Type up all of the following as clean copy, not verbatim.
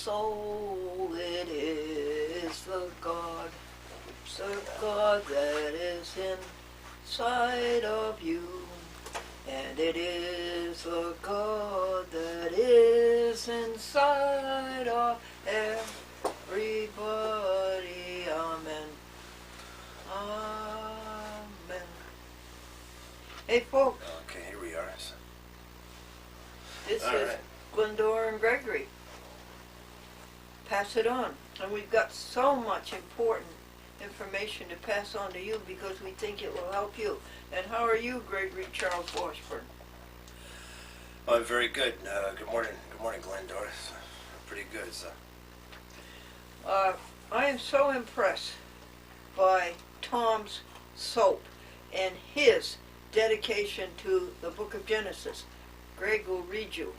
soul, it is the God that is inside of you. And it is the God that is inside of everybody. Amen. Amen. Hey folks. Okay, here we are. This All is right. Glendora and Gregory. Pass it on. And we've got so much important information to pass on to you because we think it will help you. And how are you, Gregory Charles Washburn? Oh, I'm very good. Good morning, Glendora. Pretty good. So. I am so impressed by Tom's soap and his dedication to the book of Genesis. Greg will read you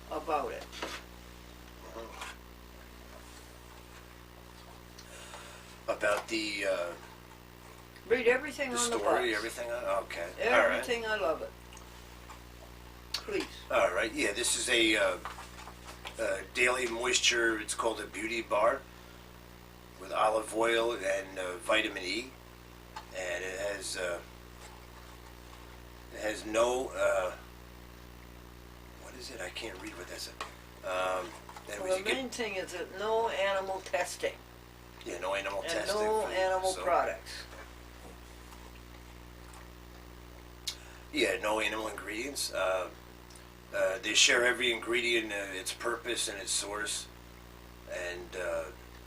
about it. About the Read everything on the box. story, everything. Okay. Everything. All right. I love it. Please. All right. Yeah, this is a daily moisture. It's called a beauty bar with olive oil and vitamin E, and it has no. What is it? I can't read what that says. Well, the main thing is that no animal testing. Yeah, no animal and testing. no animal products. Yeah, no animal ingredients. They share every ingredient, its purpose and its source, and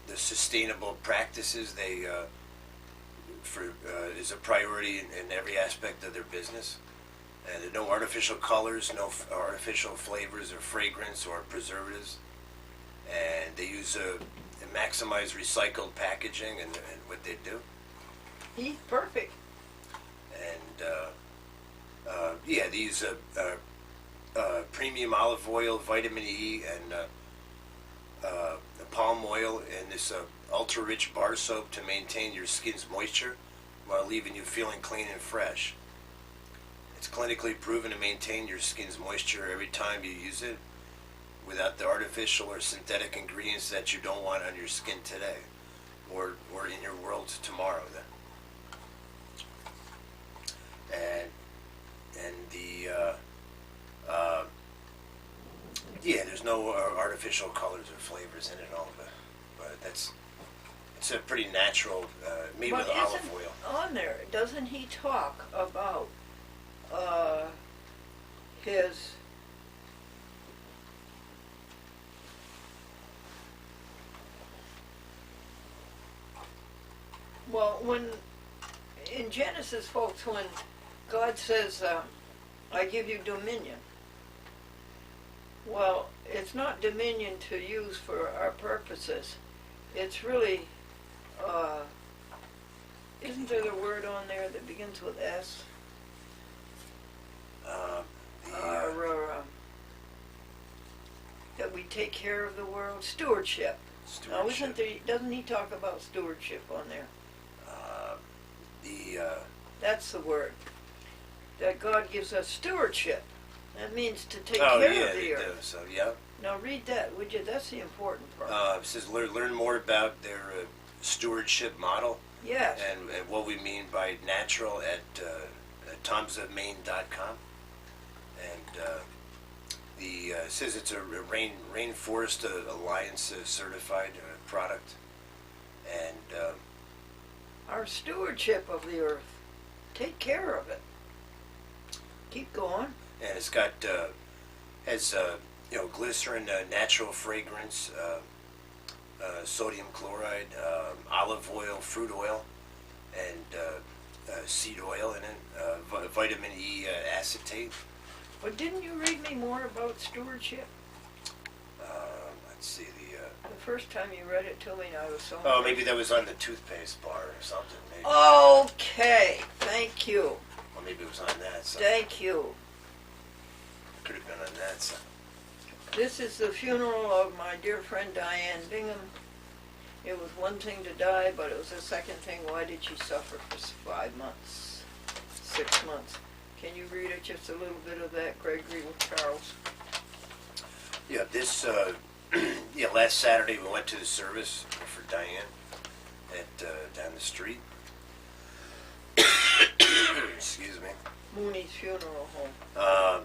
the sustainable practices they is a priority in every aspect of their business. And no artificial colors, no artificial flavors or fragrance or preservatives. And they use maximize recycled packaging and what they do. He's perfect. And yeah, these premium olive oil, vitamin E, and palm oil, and this ultra-rich bar soap to maintain your skin's moisture while leaving you feeling clean and fresh. It's clinically proven to maintain your skin's moisture every time you use it without the artificial or synthetic ingredients that you don't want on your skin today or in your world tomorrow. And the yeah, there's no artificial colors or flavors in it all, but it's a pretty natural, made with olive oil. On there, doesn't he talk about his when in Genesis, folks, when God says, I give you dominion, well, it's not dominion to use for our purposes. It's really, isn't there the word on there that begins with S? That we take care of the world. Stewardship. Now, doesn't he talk about stewardship on there? That's the word. That God gives us stewardship. That means to take care of the earth. So, yeah. Now read that, would you? That's the important part. It says learn more about their stewardship model. Yes. And what we mean by natural at tomsofmaine.com. And it says it's a Rainforest Alliance certified product. And our stewardship of the earth. Take care of it. Keep going. And it's got glycerin, natural fragrance, sodium chloride, olive oil, fruit oil, and seed oil in it, vitamin E acetate. But didn't you read me more about stewardship? Let's see the first time you read it to me, I was so. Oh, maybe that was on the toothpaste bar or something. Maybe. Okay, thank you. Well, maybe it was on that. So. Thank you. Could have been on that. So. This is the funeral of my dear friend Diane Bingham. It was one thing to die, but it was the second thing. Why did she suffer for 5 months, 6 months? Can you read it, just a little bit of that, Gregory with Charles? Yeah, this Yeah, last Saturday we went to the service for Diane at down the street. Excuse me. Mooney's Funeral Home.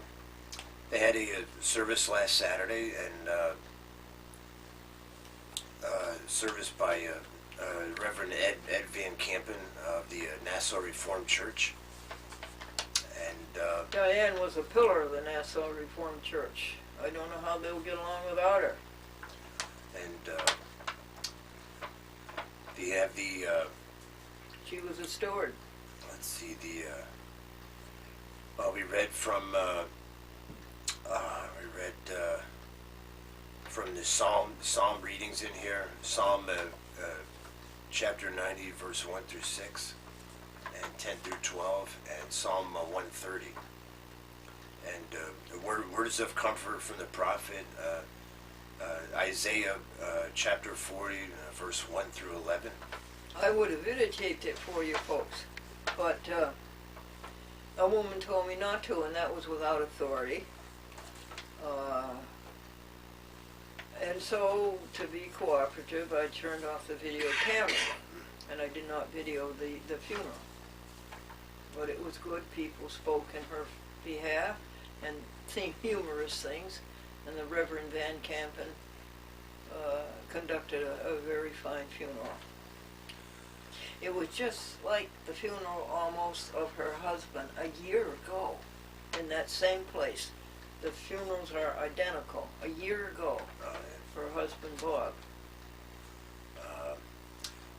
They had a service last Saturday, and service by Reverend Ed Van Campen of the Nassau Reformed Church. And Diane was a pillar of the Nassau Reformed Church. I don't know how they'll get along without her. And they have the She was a steward. let's see, the we read from from the Psalm readings in here. Psalm chapter 90, verse 1 through 6, and 10 through 12, and Psalm 130. And words of comfort from the prophet Isaiah chapter 40, verse 1 through 11. I would have videotaped it for you folks, but a woman told me not to, and that was without authority. And so, to be cooperative, I turned off the video camera, and I did not video the funeral. But it was good. People spoke in her behalf and seemed humorous things, and the Reverend Van Campen conducted a very fine funeral. It was just like the funeral almost of her husband a year ago in that same place. The funerals are identical. A year ago for her husband Bob.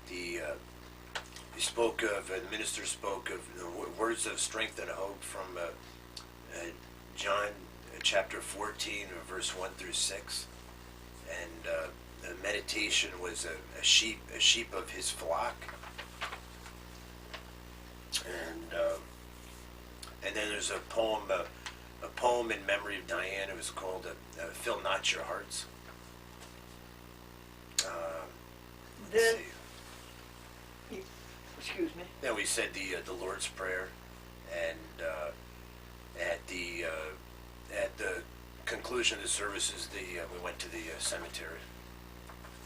The minister spoke of words of strength and hope from John chapter 14, verse 1 through 6. And the meditation was a sheep of his flock. And then there's a poem in memory of Diane. It was called "Fill Not Your Hearts." Then, excuse me. Then we said the Lord's Prayer, and at the conclusion of the services, we went to the cemetery.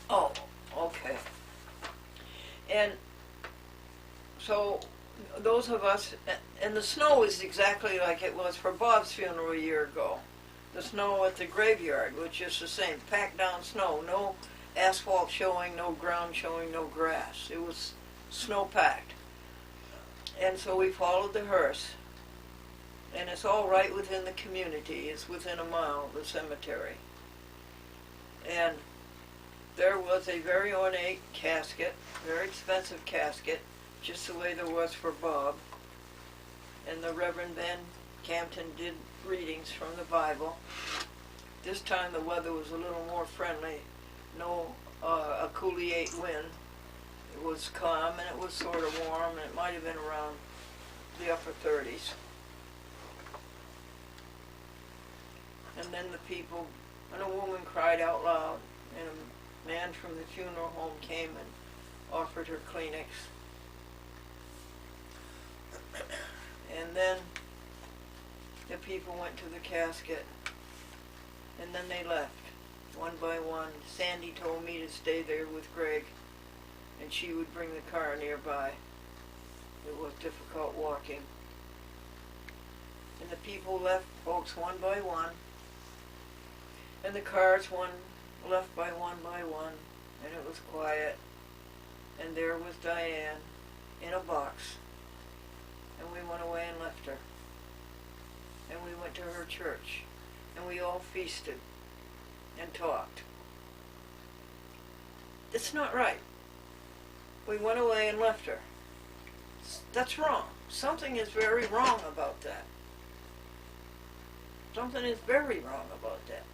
Oh, okay. And so those of us, and the snow is exactly like it was for Bob's funeral a year ago. The snow at the graveyard was just the same, packed down snow, no asphalt showing, no ground showing, no grass. It was snow packed. And so we followed the hearse, and it's all right within the community. It's within a mile of the cemetery. And there was a very ornate casket, very expensive casket, just the way there was for Bob. And the Reverend Van Campen did readings from the Bible. This time the weather was a little more friendly. No a couleate wind. It was calm, and it was sort of warm, and it might have been around the upper 30s. And then the people, and a woman cried out loud, and a man from the funeral home came and offered her Kleenex. And then the people went to the casket, and then they left, one by one. Sandy told me to stay there with Greg, and she would bring the car nearby. It was difficult walking. And the people left, folks, one by one, and the cars left by one, and it was quiet. And there was Diane in a box, and we went away and left her. And we went to her church, and we all feasted and talked. It's not right. We went away and left her. That's wrong. Something is very wrong about that. Something is very wrong about that.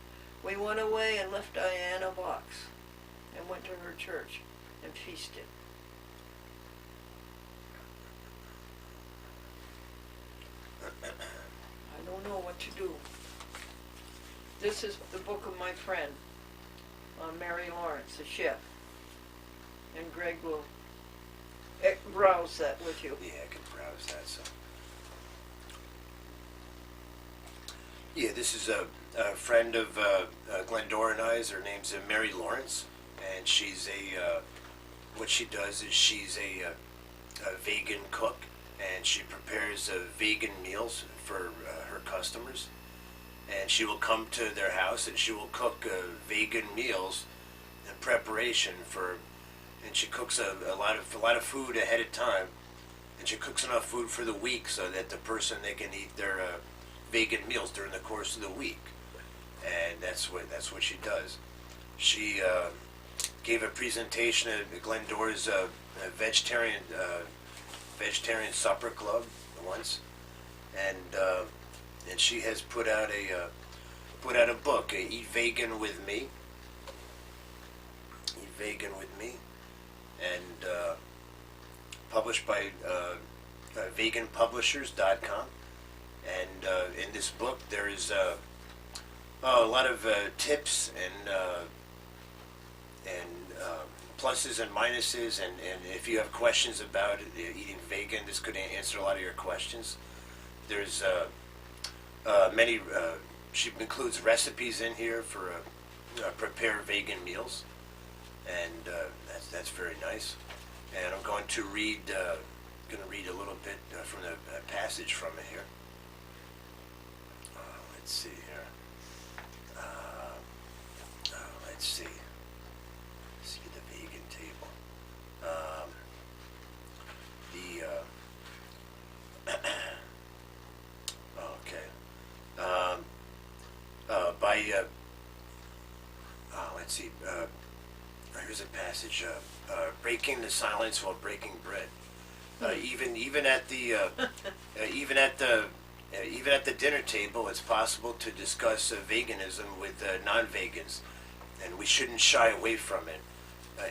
We went away and left Diane a box and went to her church and feasted. I don't know what to do. This is the book of my friend, Mary Lawrence, the chef. And Greg will browse that with you. Yeah, I can browse that. So Yeah, this is a friend of Glendora and I's. Her name's Mary Lawrence, and she's what she does is she's a vegan cook, and she prepares vegan meals for her customers. And she will come to their house and she will cook vegan meals in preparation for, and she cooks a lot of food ahead of time, and she cooks enough food for the week so that the person they can eat their vegan meals during the course of the week, and that's what she does. She gave a presentation at Glendora's vegetarian supper club once, and she has put out a book, Eat Vegan with Me. Eat Vegan with Me, and published by veganpublishers.com. And in this book, there is a lot of tips and pluses and minuses. And if you have questions about eating vegan, this could answer a lot of your questions. There's many. She includes recipes in here for prepare vegan meals, and that's very nice. And I'm going to read a little bit from the passage from it here. Let's see here. Let's see. See the vegan table. Okay. Let's see. Here's a passage. Breaking the silence while breaking bread. Even at the dinner table, it's possible to discuss veganism with non-vegans, and we shouldn't shy away from it.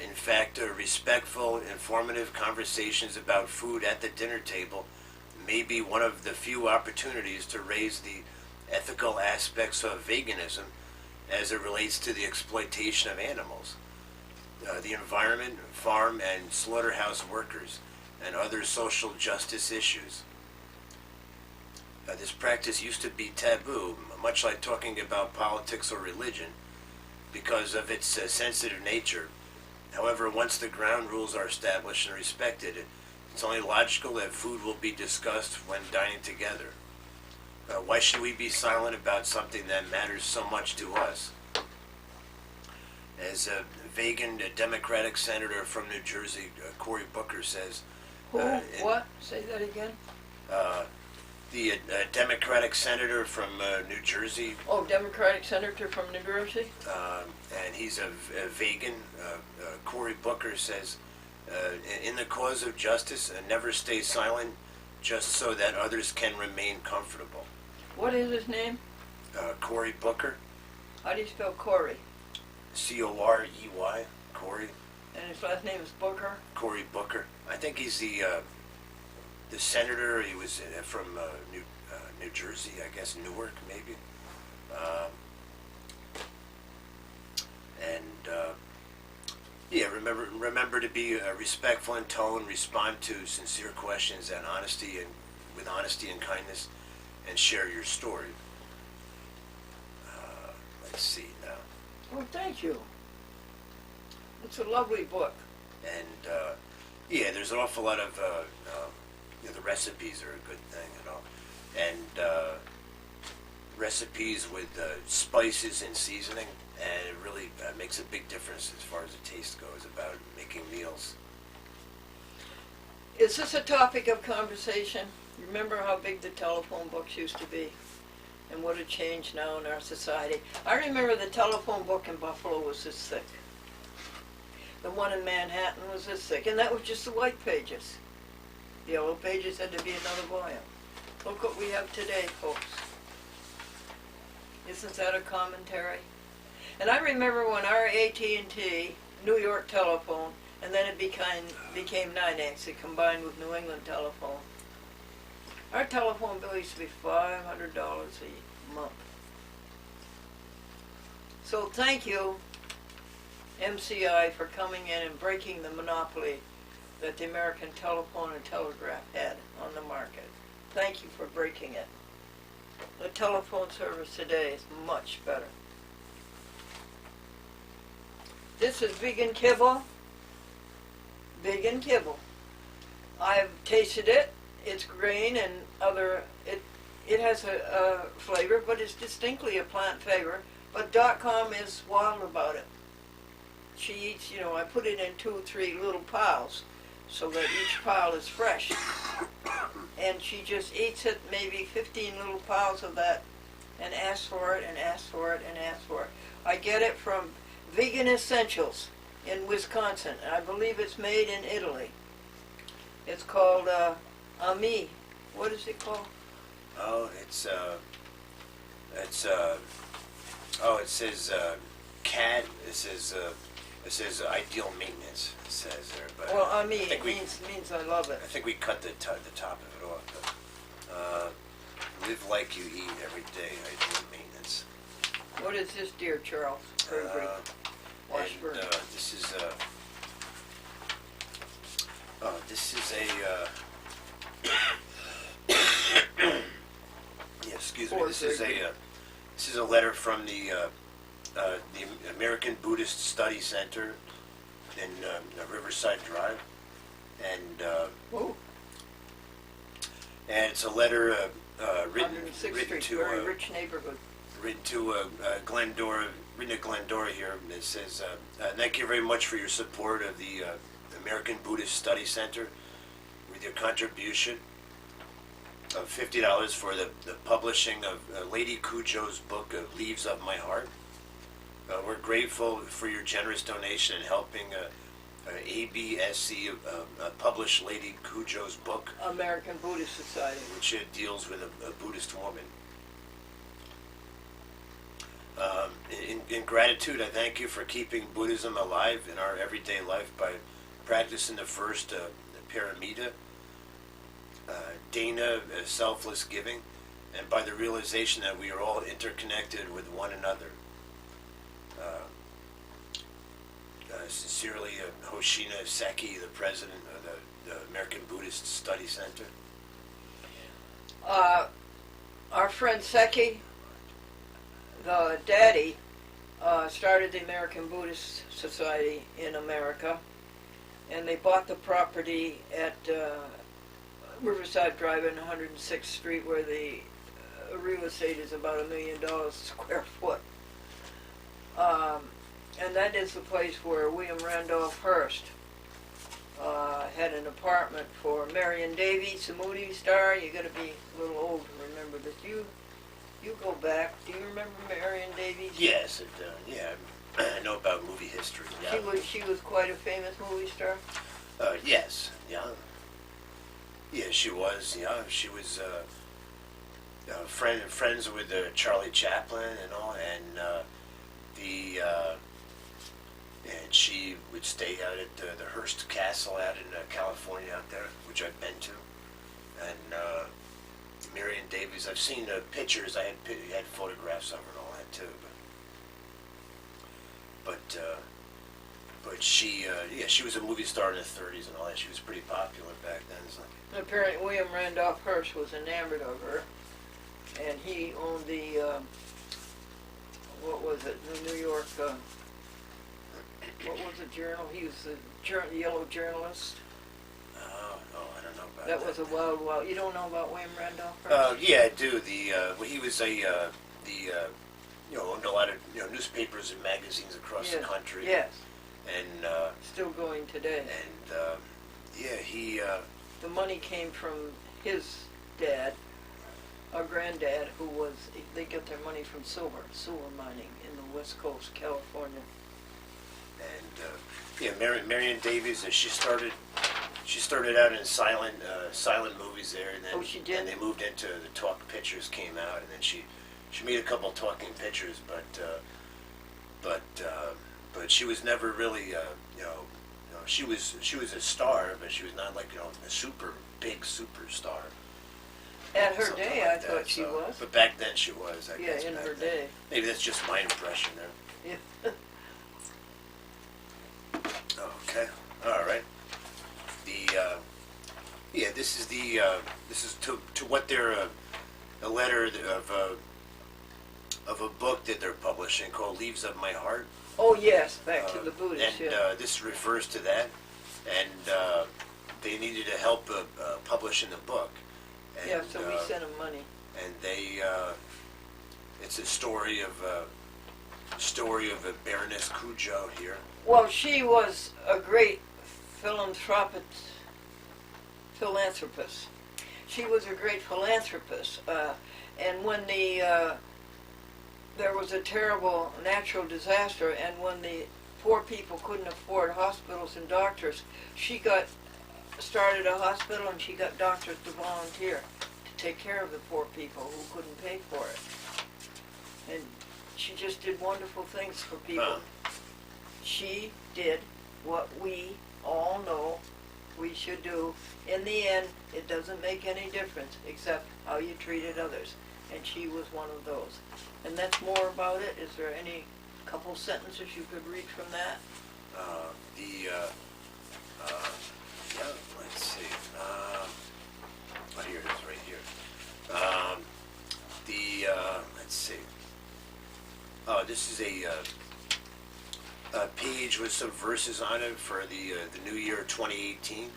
In fact, respectful, informative conversations about food at the dinner table may be one of the few opportunities to raise the ethical aspects of veganism as it relates to the exploitation of animals, the environment, farm and slaughterhouse workers, and other social justice issues. This practice used to be taboo, much like talking about politics or religion, because of its sensitive nature. However, once the ground rules are established and respected, it's only logical that food will be discussed when dining together. Why should we be silent about something that matters so much to us? As a vegan Democratic senator from New Jersey, Cory Booker says... Who? What? Say that again? The Democratic senator from New Jersey. Oh, Democratic senator from New Jersey? And he's a vegan. Cory Booker says, in the cause of justice, never stay silent just so that others can remain comfortable. What is his name? Cory Booker. How do you spell Cory? Corey. Cory. And his last name is Booker? Cory Booker. I think he's the senator. He was from New Jersey, I guess, Newark, maybe. Yeah, remember to be respectful in tone, respond to sincere questions and with honesty and kindness, and share your story. Let's see now. Well, thank you. It's a lovely book. And yeah, there's an awful lot of the recipes are a good thing, and recipes with spices and seasoning, and it really makes a big difference as far as the taste goes about making meals. Is this a topic of conversation? You remember how big the telephone books used to be and what had changed now in our society? I remember the telephone book in Buffalo was this thick. The one in Manhattan was this thick, and that was just the white pages. The yellow pages had to be another volume. Look what we have today, folks. Isn't that a commentary? And I remember when our AT&T, New York Telephone, and then it became NYNEX, it combined with New England Telephone. Our telephone bill used to be $500 a month. So thank you, MCI, for coming in and breaking the monopoly that the American Telephone and Telegraph had on the market. Thank you for breaking it. the telephone service today is much better. This is vegan kibble. Vegan kibble. I've tasted it. It's green and other. It has a flavor, but it's distinctly a plant flavor. But .com is wild about it. She eats, I put it in 2 or 3 little piles so that each pile is fresh. And she just eats it, maybe 15 little piles of that, and asks for it and asks for it and asks for it. I get it from Vegan Essentials in Wisconsin, and I believe it's made in Italy. It's called Ami. What is it called? Oh, it says CAD. It says ideal maintenance. It says there, but well, Ami means I love it. I think we cut the top of it off. But, live like you eat every day. Ideal maintenance. What is this, dear Charles? Gregory. Washburn. This is a. Yeah, excuse me. This is a letter from the American Buddhist Study Center in Riverside Drive, and it's a letter written to very rich neighborhood. Written to Glendora here. It says, "Thank you very much for your support of the American Buddhist Study Center, with your contribution of $50 for the publishing of Lady Cujo's book, Leaves of My Heart. We're grateful for your generous donation in helping ABSC publish Lady Cujo's book, American Buddhist Society, which deals with a Buddhist woman. In gratitude, I thank you for keeping Buddhism alive in our everyday life by practicing the first paramita, dana, selfless giving, and by the realization that we are all interconnected with one another. Sincerely, Hoshina Seki, the president of the American Buddhist Study Center." Our friend Seki, the daddy, started the American Buddhist Society in America, and they bought the property at Riverside Drive and 106th Street, where the real estate is about $1 million a square foot. And that is the place where William Randolph Hearst had an apartment for Marion Davies, the movie star. You got to be a little old to remember this. You go back. Do you remember Marion Davies? Yes, I know about movie history. Yeah. She was quite a famous movie star. Yes, yeah. Yeah, she was. Yeah, she was friends with Charlie Chaplin and all, and and she would stay out at the Hearst Castle out in California out there, which I've been to. And Marion Davies, I've seen pictures. I had photographs of her and all that too. But she was a movie star in the 30s and all that. She was pretty popular back then. So. Apparently, William Randolph Hearst was enamored of her, and he owned the what was it? The New York. What was the journal? He was the yellow journalist. Oh, I don't know about that. That was a wild. You don't know about William Randolph Hearst? Yeah, I do. He was owned a lot of newspapers and magazines across the country. Yes. And still going today. And he. The money came from his dad, our granddad, who was. They get their money from sewer mining in the West Coast, California. And Marion Davies, she started out in silent movies there, and then she did? And they moved into the talk pictures came out, and then she made a couple of talking pictures, but she was never really she was a star, but she was not like a super big superstar. At her day, I thought she was. But back then she was. I guess in her then. day. Maybe that's just my impression there. Yeah. Okay. All right. This is to what they're a letter of a book that they're publishing called Leaves of My Heart. Oh yes, back to the Buddhists. And Yeah. this refers to that. And they needed to help publishing the book. And, Yeah, so we sent them money. And they, it's a story of a Baroness Cujo here. Well, she was a great philanthropist. She was a great philanthropist. And when there was a terrible natural disaster, and when the poor people couldn't afford hospitals and doctors, she started a hospital, and she got doctors to volunteer to take care of the poor people who couldn't pay for it. And she just did wonderful things for people. She did what we all know we should do. In the end, it doesn't make any difference except how you treated others. And she was one of those. And that's more about it. Is there any couple sentences you could read from that? Yeah, let's see. Here it is, right here. Let's see. This is a page with some verses on it for the new year 2018. It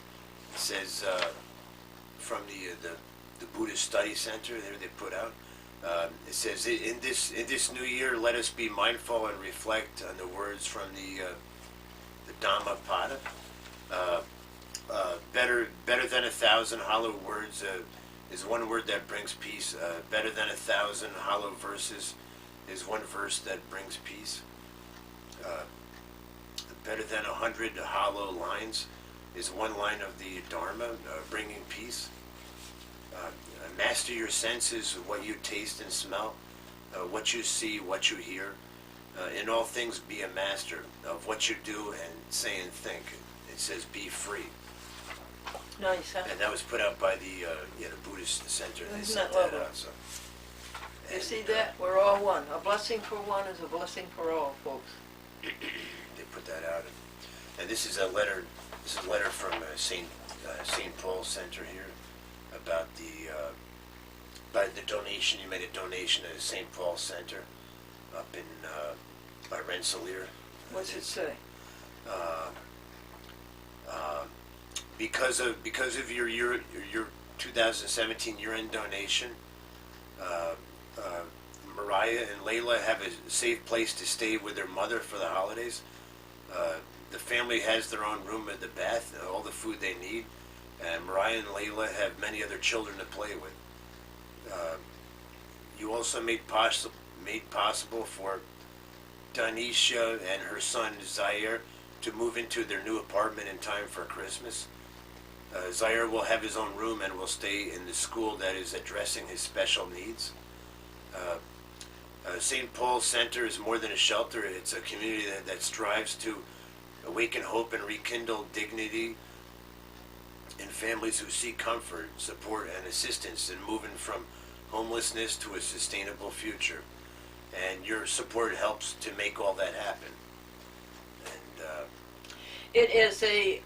says from the Buddhist Study Center there they put out. It says, in this new year, let us be mindful and reflect on the words from the Dhammapada. Better than 1,000 hollow words is one word that brings peace. Better than 1,000 hollow verses is one verse that brings peace. Better than 100 hollow lines is one line of the Dharma, bringing peace. Master your senses, what you taste and smell, what you see, what you hear. In all things be a master of what you do and say and think. It says be free. Nice, huh? And that was put out by the Buddhist Center. They Isn't sent that that lovely? out. So. You see that? We're all one. A blessing for one is a blessing for all, folks. They put that out. And this is a letter. This is a letter from St. Paul Center here about by the donation. You made a donation at St. Paul Center up in by Rensselaer. What's it say? Because of your 2017 year-end donation, Mariah and Layla have a safe place to stay with their mother for the holidays. The family has their own room at the bath, all the food they need, and Mariah and Layla have many other children to play with. You also made possible for Danisha and her son Zaire to move into their new apartment in time for Christmas. Zaire will have his own room and will stay in the school that is addressing his special needs. St. Paul Center is more than a shelter. It's a community that strives to awaken hope and rekindle dignity in families who seek comfort, support, and assistance in moving from homelessness to a sustainable future. And your support helps to make all that happen. And It is a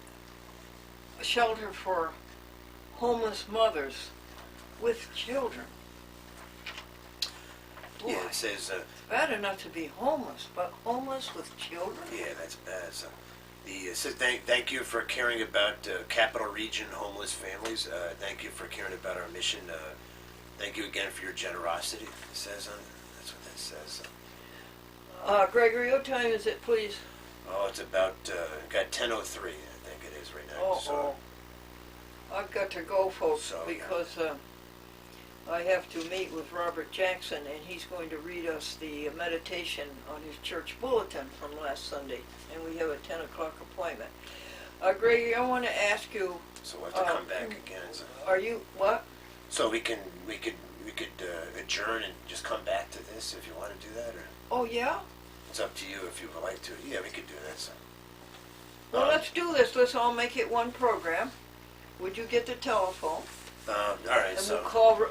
shelter for homeless mothers with children. Boy, yeah, it says. bad enough to be homeless, but homeless with children? Yeah, that's bad. So, it says thank you for caring about Capital Region homeless families. Thank you for caring about our mission. Thank you again for your generosity. It says on. That's what that says. Gregory, what time is it, please? Oh, it's about got 10:03. I think it is right now. Oh. I've got to go, folks, So, yeah. because I have to meet with Robert Jackson, and he's going to read us the meditation on his church bulletin from last Sunday, and we have a 10 o'clock appointment. Gregory, I want to ask you, So we'll have to come back again. So, are you, what? so we could adjourn and just come back to this if you want to do that, or Oh, yeah? it's up to you if you would like to. Yeah, we could do that. So. Well, let's do this. Let's all make it one program. Would you get the telephone? All right. And So.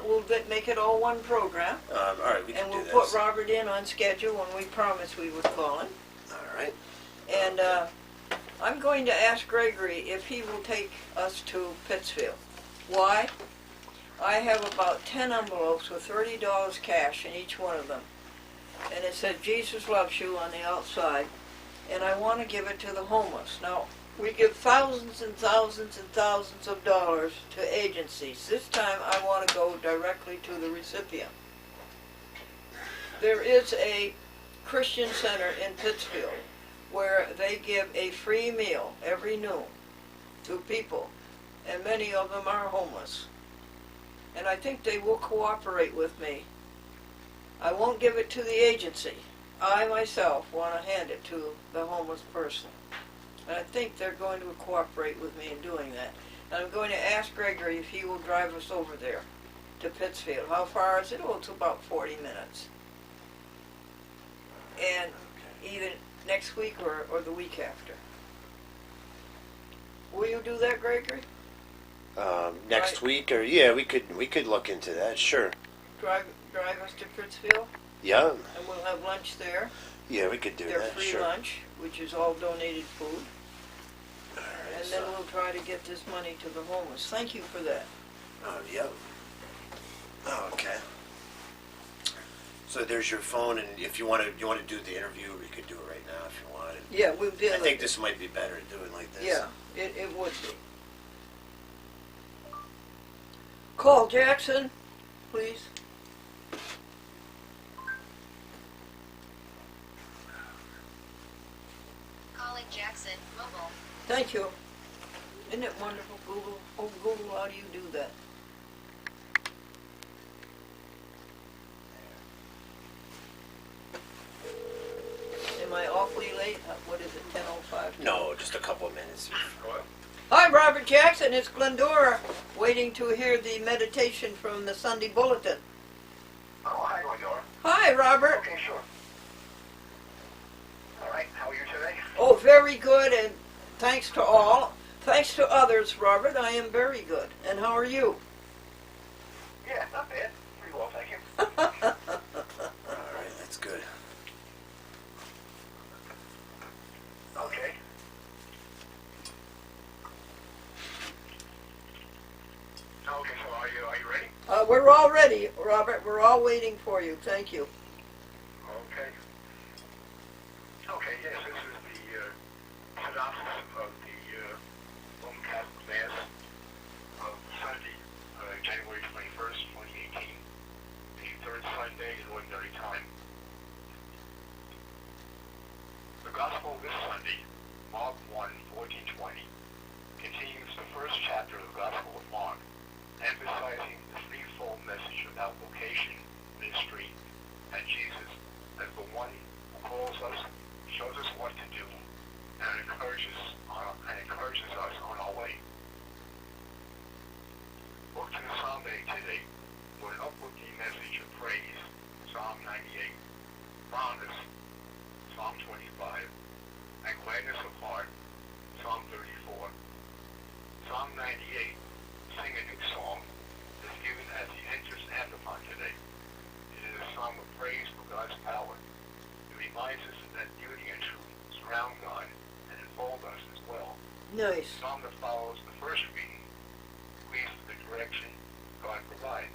we'll make it all one program. All right, we can And do we'll that. put Robert in on schedule when we promised we would call him. All right. And I'm going to ask Gregory if he will take us to Pittsfield. Why? I have about 10 envelopes with $30 cash in each one of them. And it said, Jesus loves you on the outside. And I want to give it to the homeless. Now, we give thousands and thousands and thousands of dollars to agencies. This time I want to go directly to the recipient. There is a Christian center in Pittsfield where they give a free meal every noon to people, and many of them are homeless. And I think they will cooperate with me. I won't give it to the agency. I myself want to hand it to the homeless person. And I think they're going to cooperate with me in doing that. And I'm going to ask Gregory if he will drive us over there to Pittsfield. How far is it? Oh, it's about 40 minutes. And either next week or the week after. Will you do that, Gregory? Next week, or yeah, we could look into that. Sure. Drive us to Pittsfield, Yeah. and we'll have lunch there. Yeah, we could do Their that. free Sure. lunch, which is all donated food. All right, And then we'll try to get this money to the homeless. Thank you for that. Yeah. Oh, okay. So there's your phone, and if you want to do the interview, we could do it right now if you wanted. Yeah, we did. I think this might be better to do it like this. Yeah, it would be. Call Jackson, please. Calling Jackson, mobile. Thank you. Isn't it wonderful, Google? Oh, Google, how do you do that? Am I awfully late? What is it, 10:05? No, just a couple of minutes. Hi, Robert Jackson. It's Glendora, waiting to hear the meditation from the Sunday Bulletin. Oh, hi, Glendora. Hi, Robert. Okay, sure. All right, how are you today? Oh, very good, and thanks to all. Thanks to others, Robert, I am very good. And how are you? Yeah, not bad. Pretty well, thank you. All right, that's good. Okay. Okay, so are you ready? We're all ready, Robert. We're all waiting for you. Thank you. Okay. Okay, yes, this is the synopsis of the Roman Catholic Mass of Sunday, January 21st, 2018, the third Sunday in Ordinary Time. The Gospel this Sunday, Mark 1, 14-20, continues the first chapter of the Gospel of Mark, emphasizing the threefold message about vocation, ministry, and Jesus as the one who calls us, shows us what to do, and encourages us on our way. Look to the Psalm day today for an uplifting message of praise, Psalm 98, promise, Psalm 25, and gladness of heart, Psalm 34. Psalm 98, Sing a New Song, is given as the entrance antiphon today. It is a song of praise for God's power. It reminds us that beauty and truth surround God and enfold us as well. Nice. The psalm that follows the first reading leads to the direction God provides.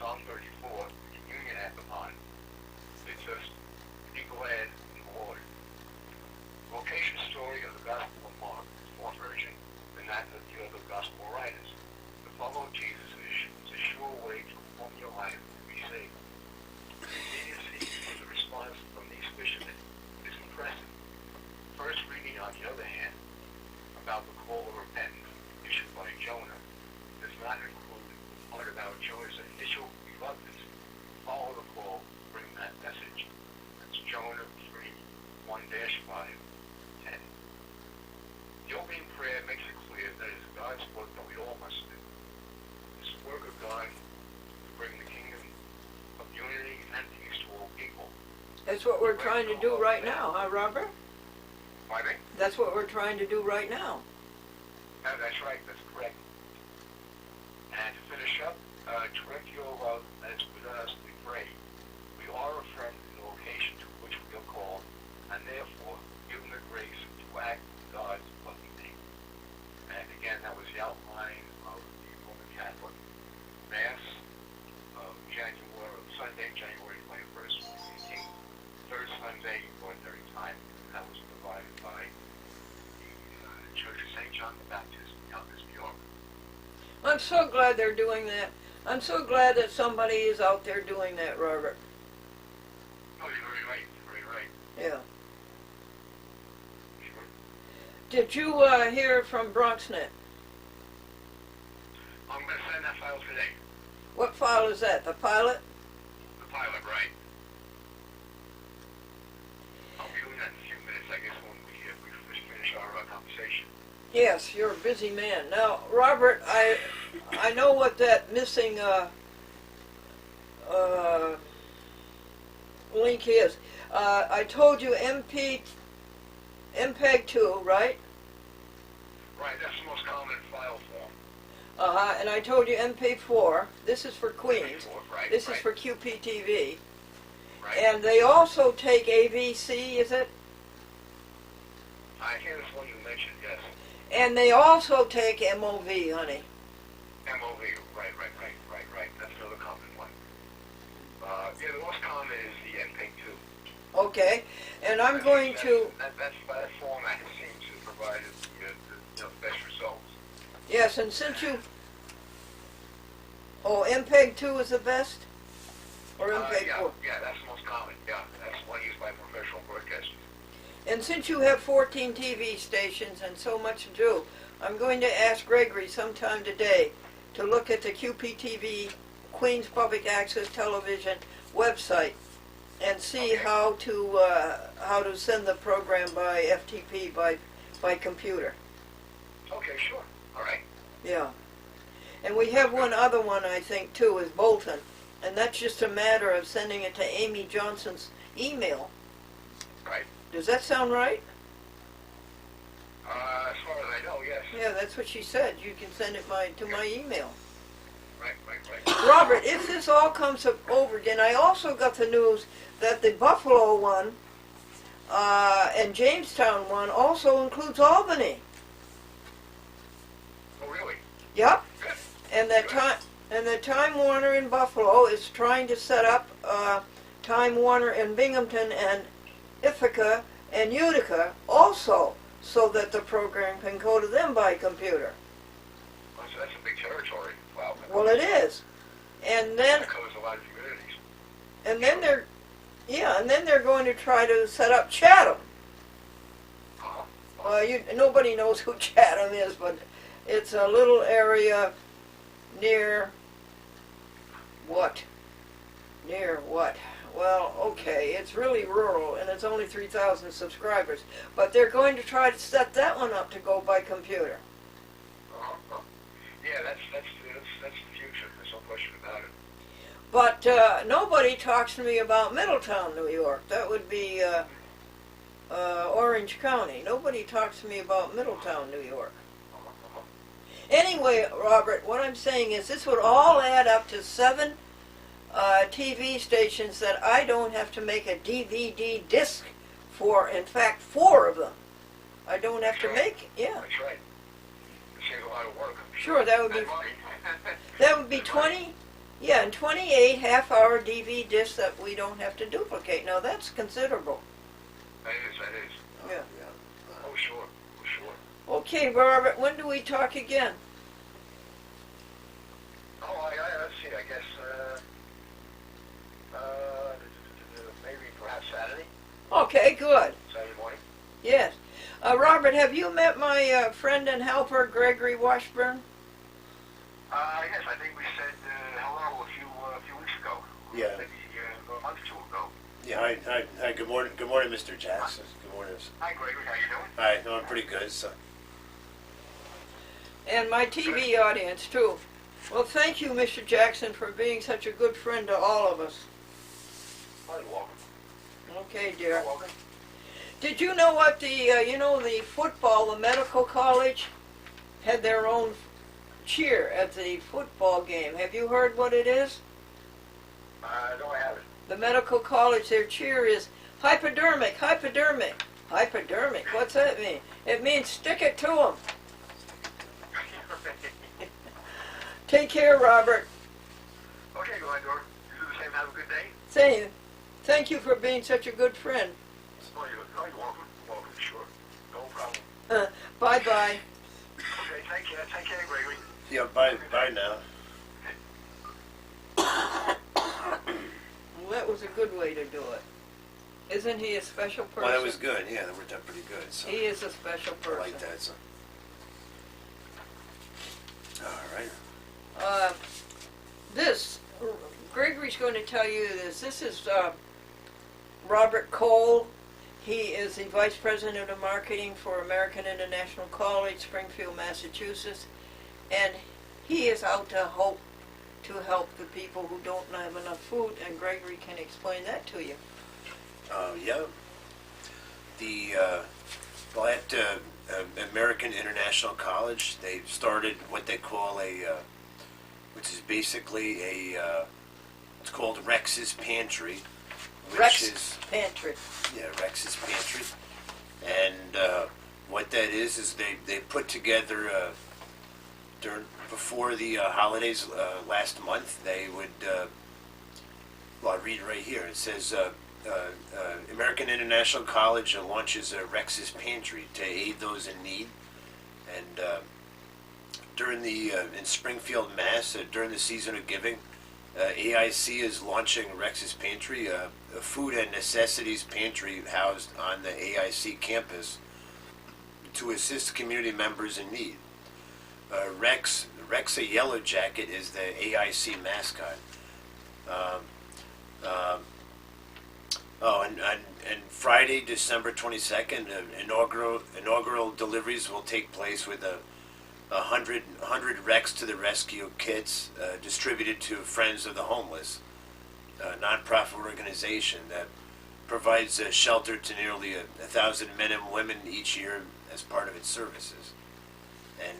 Psalm 34, the communion antiphon, bids us be glad in the Lord. The vocation story of the Gospel of Mark is more urgent than that of the other Gospel writers. To follow Jesus is a sure way to perform your life and be saved. The immediacy of the response from these fishermen is impressive. First reading, on the other hand, about the call of repentance issued by Jonah does not include the part about Jonah's initial reluctance to follow the call to bring that message. That's Jonah 3, 1-5, 10. The opening prayer makes it clear that it is God's work that we all must do. It's the work of God to bring the kingdom of unity and peace to all people. That's what we're trying to do right now, huh, Robert? Pardon me? That's what we're trying to do right now. No, that's right. That's correct. And to finish up, direct your love as with us we pray. We are affirmed in the vocation to which we are called, and therefore given the grace to act in God's loving name. And again, that was the outline of the Roman Catholic a ordinary time. That was provided by the Church of St. John the Baptist in Yonkers, New York. I'm so glad they're doing that. I'm so glad that somebody is out there doing that, Robert. No, you're very right. Very right. Yeah. Sure. Did you hear from BronxNet? I'm going to send that file today. What file is that? The pilot? The pilot, right? I'll be doing that in a few minutes, I guess, when we finish our conversation. Yes, you're a busy man. Now, Robert, I know what that missing link is. I told you MPEG-2, right? Right, that's the most common file form. And I told you MP4. This is for Queens. Right, This right, is for QPTV. right. And they also take AVC, is it? I hear this one you mentioned, yes. And they also take MOV, honey. MOV, right. That's another common one. Yeah, the most common is the MPEG-2. Okay. And I'm going to... That format seems to provide the best results. Yes, and since you... Oh, MPEG-2 is the best? Or MPEG-4? Yeah, that's the most common. Yeah, that's one used by professional broadcasters. And since you have 14 TV stations and so much to do, I'm going to ask Gregory sometime today to look at the QPTV, Queens Public Access Television website and see Okay. how to send the program by FTP, by computer. Okay, sure. All right. Yeah. And we have one other one, I think, too, is Bolton. And that's just a matter of sending it to Amy Johnson's email. Right. Does that sound right? As far as I know, yes. Yeah, that's what she said. You can send it to my email. Right. Robert, if this all comes up over again, I also got the news that the Buffalo one and Jamestown one also includes Albany. Oh, really? Yep. Good. And that Time Warner in Buffalo is trying to set up Time Warner in Binghamton and Ithaca and Utica also, so that the program can go to them by computer. Well, so that's a big territory. Wow. Well, it is. And then That covers a lot of communities. and then they're going to try to set up Chatham. Uh-huh. Nobody knows who Chatham is, but it's a little area near what? Near what? Well, okay, it's really rural, and it's only 3,000 subscribers. But they're going to try to set that one up to go by computer. Uh-huh. Yeah, that's the future. There's no question about it. But nobody talks to me about Middletown, New York. That would be Orange County. Nobody talks to me about Middletown, New York. Uh-huh. Anyway, Robert, what I'm saying is this would all add up to 7 TV stations that I don't have to make a DVD disc for. In fact, 4 of them. I don't have to make, yeah. That's right. It saves a lot of work. Sure, that would be, And money. that would be And money. 20, yeah, and 28 half-hour DVD discs that we don't have to duplicate. Now, that's considerable. That is. Yeah. Oh, sure. Okay, Robert, when do we talk again? Oh, let's see, I guess, maybe perhaps Saturday Okay, good. morning. Yes. Robert, have you met my friend and helper, Gregory Washburn? Yes, I think we said hello a few weeks ago. Yeah. Maybe a month or two ago. Yeah, hi, good morning, Mr. Jackson. Good morning. Hi, Gregory, how you doing? Hi, no, I'm pretty good. So, And my TV audience, too. Well, thank you, Mr. Jackson, for being such a good friend to all of us. Oh, you're welcome. Okay, You're dear. welcome. Did you know what the football, the medical college, had their own cheer at the football game? Have you heard what it is? No, I haven't. The medical college, their cheer is hypodermic, hypodermic. Hypodermic, what's that mean? It means stick it to them. Take care, Robert. Okay, Glendora. You do the same. Have a good day. Thank you for being such a good friend. Oh, you're welcome. Welcome, sure. No problem. Bye-bye. Okay, take care. Take care, Gregory. Yeah, bye now. Well, that was a good way to do it. Isn't he a special person? Well, that was good. Yeah, that worked out pretty good. So He is a special I person. like that. So. All right. Gregory's going to tell you this. This is Robert Cole. He is the Vice President of Marketing for American International College, Springfield, Massachusetts. And he is out to help the people who don't have enough food, and Gregory can explain that to you. Yeah. Well, at American International College, they started what they call which is basically it's called Rex's Pantry. Pantry. Yeah, Rex's Pantry. And what that is they put together, before the holidays last month, they would, well, I'll read right here. It says, American International College launches Rex's Pantry to aid those in need. And during in Springfield, Mass, during the season of giving, AIC is launching Rex's Pantry, a food and necessities pantry housed on the AIC campus to assist community members in need. Rex a Yellow Jacket is the AIC mascot. And Friday, December 22nd, inaugural deliveries will take place with 100 Rex to the Rescue kits distributed to Friends of the Homeless, a nonprofit organization that provides shelter to nearly 1,000 men and women each year as part of its services. And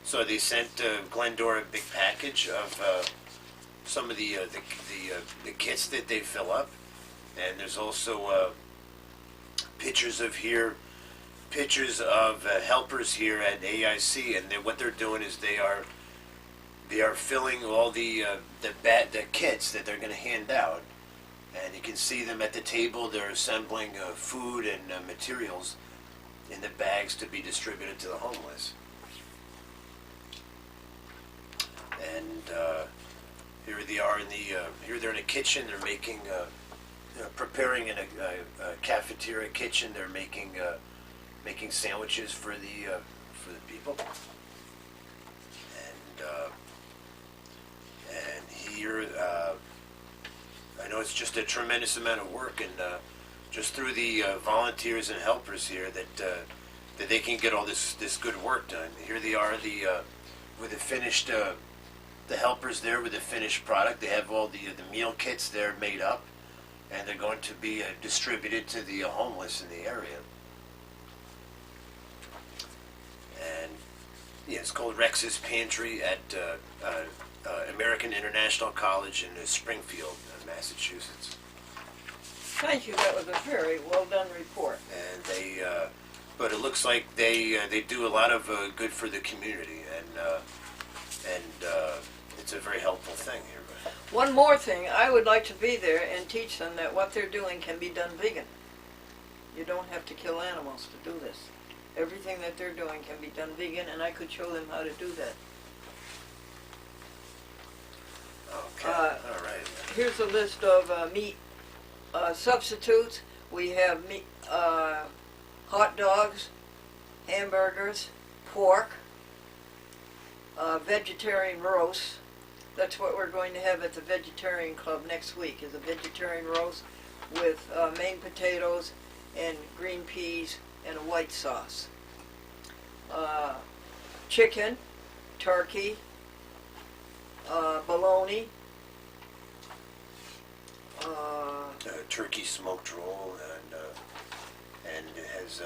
so they sent Glendora a big package of some of the kits that they fill up, and there's also pictures of helpers here at AIC, and what they're doing is they are filling all the kits that they're going to hand out, and you can see them at the table. They're assembling food and materials in the bags to be distributed to the homeless. And here they are here they're in a kitchen. They're making preparing in a cafeteria kitchen. They're making sandwiches for the people. And here I know it's just a tremendous amount of work, and just through the volunteers and helpers here that they can get all this good work done. Here they are with the finished the helpers there with the finished product. They have all the meal kits there made up, and they're going to be distributed to the homeless in the area. And yeah, it's called Rex's Pantry at American International College in Springfield, Massachusetts. Thank you. That was a very well done report. And but it looks like they do a lot of good for the community, and it's a very helpful thing here. One more thing, I would like to be there and teach them that what they're doing can be done vegan. You don't have to kill animals to do this. Everything that they're doing can be done vegan, and I could show them how to do that. Okay, all right. Here's a list of meat substitutes. We have meat, hot dogs, hamburgers, pork, vegetarian roast. That's what we're going to have at the Vegetarian Club next week, is a vegetarian roast with Maine potatoes and green peas and a white sauce. Chicken, turkey, bologna, turkey smoked roll, and it has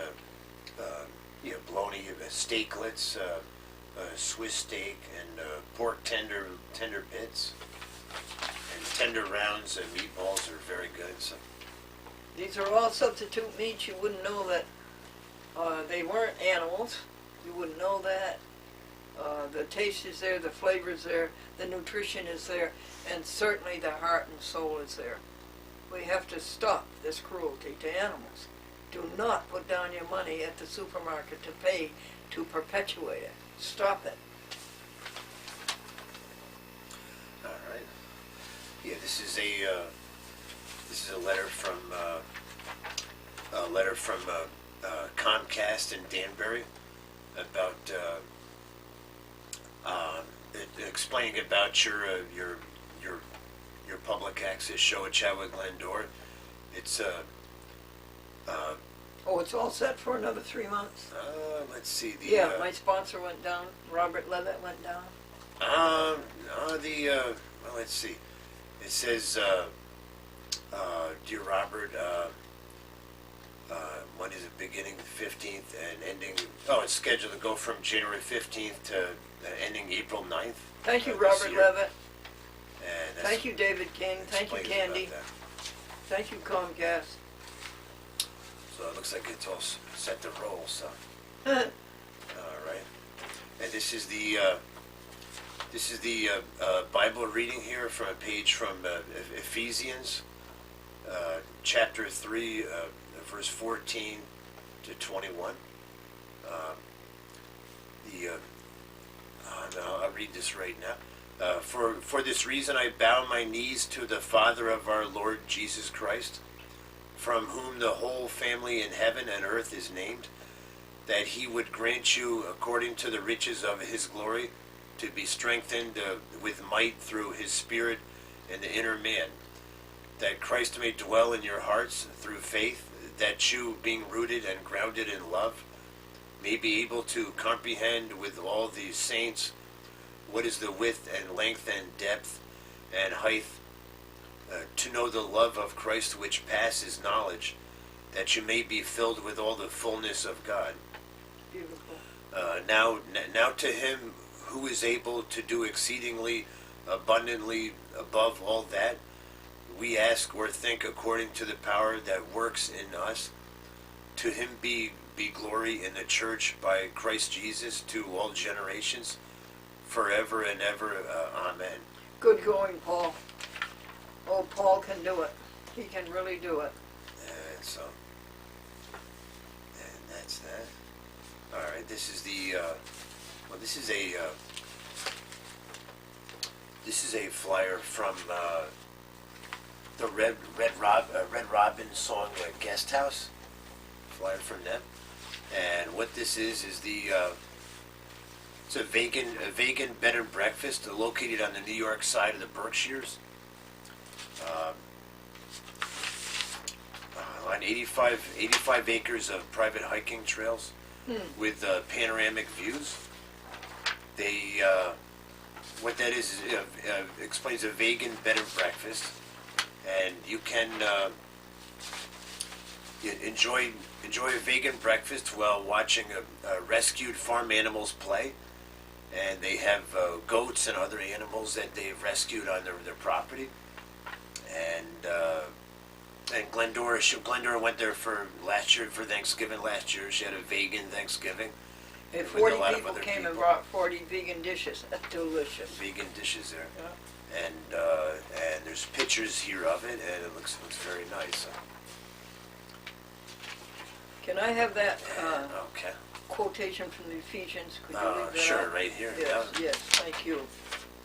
bologna, steaklets, Swiss steak, and pork tender bits, and tender rounds. Meatballs are very good. So these are all substitute meats. You wouldn't know that they weren't animals. You wouldn't know that. The taste is there, the flavor is there, the nutrition is there, and certainly the heart and soul is there. We have to stop this cruelty to animals. Do not put down your money at the supermarket to pay to perpetuate it. Stop it. All right. Yeah, this is a letter from Comcast in Danbury about explaining about your public access show at Chadwick Glendora. It's Oh, it's all set for another 3 months? let's see the Yeah, my sponsor went down. Robert Levitt went down. well, let's see. It says, dear Robert, when is it beginning the 15th and ending? Oh, it's scheduled to go from January 15th to ending April 9th. Thank you, this Robert year. Levitt. And Thank you, David King. Thank you, explains about Candy. that. Thank you, Comcast. So it looks like it's all set to roll. So, all right. And this is the Bible reading here from a page from Ephesians, chapter 3, verse 14 to 21. I'll read this right now. For this reason I bow my knees to the Father of our Lord Jesus Christ, from whom the whole family in heaven and earth is named, that he would grant you, according to the riches of his glory, to be strengthened with might through his Spirit in the inner man, that Christ may dwell in your hearts through faith, that you, being rooted and grounded in love, may be able to comprehend with all the saints what is the width and length and depth and height, to know the love of Christ which passes knowledge, that you may be filled with all the fullness of God. Beautiful. Now to him who is able to do exceedingly abundantly above all that we ask or think, according to the power that works in us, to him be glory in the church by Christ Jesus to all generations, forever and ever. Amen. Good going, Paul. Oh, Paul can do it. He can really do it. And so, and that's that. All right, this is the, well, this is a flyer from the Red Robin song Guest House. Flyer from them. And what this is the, it's a vegan bed and breakfast located on the New York side of the Berkshires. On 85 acres of private hiking trails with panoramic views. They, what that is explains a vegan bed and breakfast, and you can enjoy a vegan breakfast while watching rescued farm animals play. And they have goats and other animals that they've rescued on their property. And Glendora went there for Thanksgiving last year. She had a vegan Thanksgiving. And with 40 a lot of people other came and people. brought 40 vegan dishes. That's delicious. Vegan dishes there. Yeah. And there's pictures here of it, and it looks very nice. Can I have that Okay. quotation from the Ephesians? Could you read that Sure, out? right here. Yes, Yeah. yes, thank you.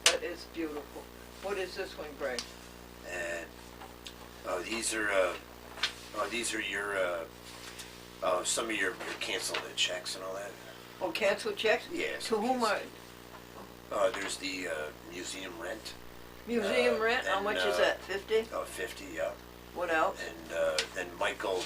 That is beautiful. What is this one, Greg? And these are your some of your canceled checks and all that. Oh, cancel checks? Yes. To whom are, There's the museum rent. museum rent? How and, much is that, 50? 50, yeah. What else? And then Michael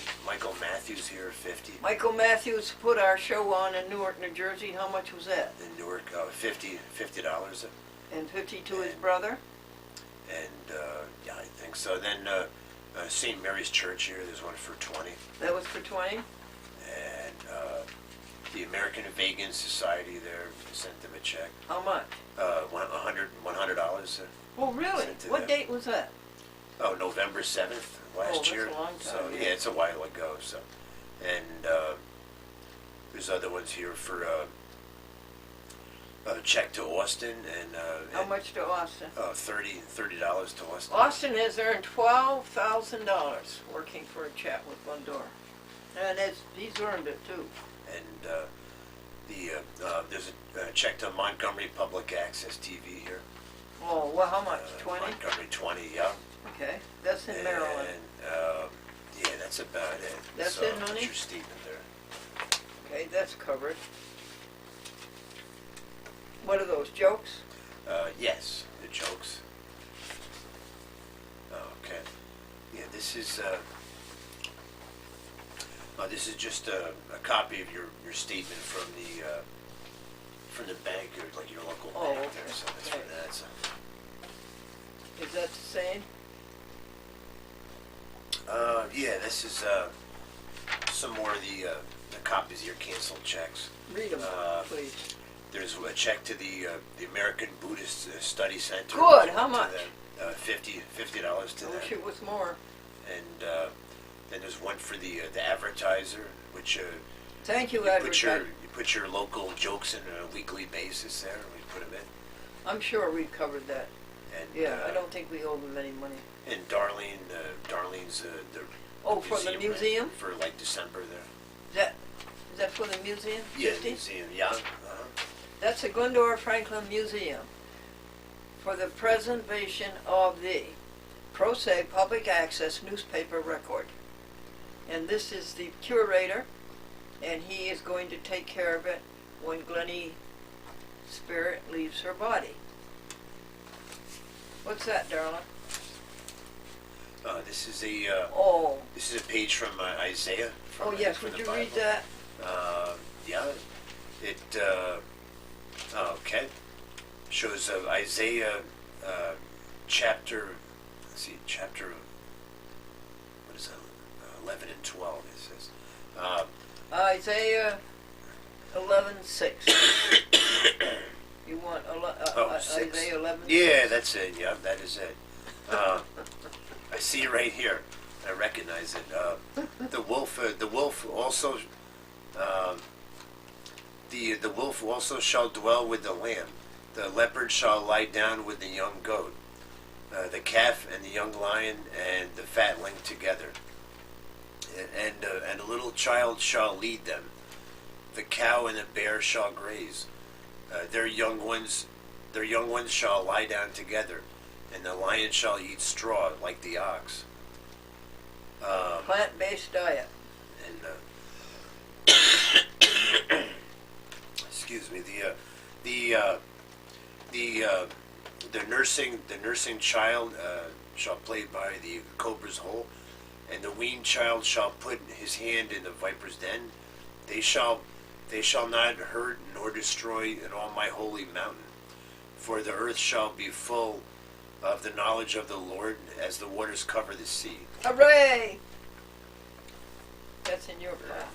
Matthews here, 50. Michael Matthews put our show on in Newark, New Jersey. How much was that? In Newark, $50. And 50 to his brother? And yeah, I think so. Then St. Mary's Church here, there's one for 20. That was for 20? And the American Vegan Society there sent them a check. How much? $100. Oh, really? Sent to What them. date was that? Oh, November 7th last that's year. a long time, So yeah. yeah, it's a while ago. So, and there's other ones here for check to Austin and How much to Austin? $30 to Austin. Austin has earned $12,000 working for a chap with Glendora. And he's earned it too. And there's a check to Montgomery Public Access TV here. Oh, well, how much? 20? Montgomery 20, yeah. Okay, that's in Maryland. And yeah, that's about it. That's so, it, honey? That's your statement there. Okay, that's covered. What are those, jokes? Yes, the jokes. Okay. Yeah, this is just a copy of your statement from the bank, or like your local Oh, bank okay. there. So that's for that. So. Is that the same? Yeah, this is some more of the copies of your canceled checks. Read them, please. There's a check to the American Buddhist Study Center. Good, how much? $50 to I them. wish it was more. And then there's one for the advertiser, which Thank you, you advertiser. put your local jokes in on a weekly basis there, and we put them in. I'm sure we've covered that. And Yeah, I don't think we owe them any money. And Darlene's the For the rent museum? for like December there. Is that for the museum? Yeah, 50? museum. Yeah. That's the Glendora Franklin Museum for the preservation of the pro se public access newspaper record. And this is the curator, and he is going to take care of it when Glenny's spirit leaves her body. What's that, darling? This is a page from Isaiah. Oh yes, would the you Bible. read that? Yeah. It okay. Shows Isaiah chapter. Let's see, chapter. What is that? 11 and 12. It says. Isaiah 11:6. You want 6. Isaiah 11:6? Yeah, that's it. Yeah, that is it. I see it right here. I recognize it. The wolf also. The wolf also shall dwell with the lamb. The leopard shall lie down with the young goat. The calf and the young lion and the fatling together. And a little child shall lead them. The cow and the bear shall graze. Their young ones shall lie down together, and the lion shall eat straw like the ox. Plant-based diet. And excuse me, the nursing child shall play by the cobra's hole, and the weaned child shall put his hand in the viper's den. They shall not hurt nor destroy in all my holy mountain, for the earth shall be full of the knowledge of the Lord as the waters cover the sea. Hooray! That's in your file.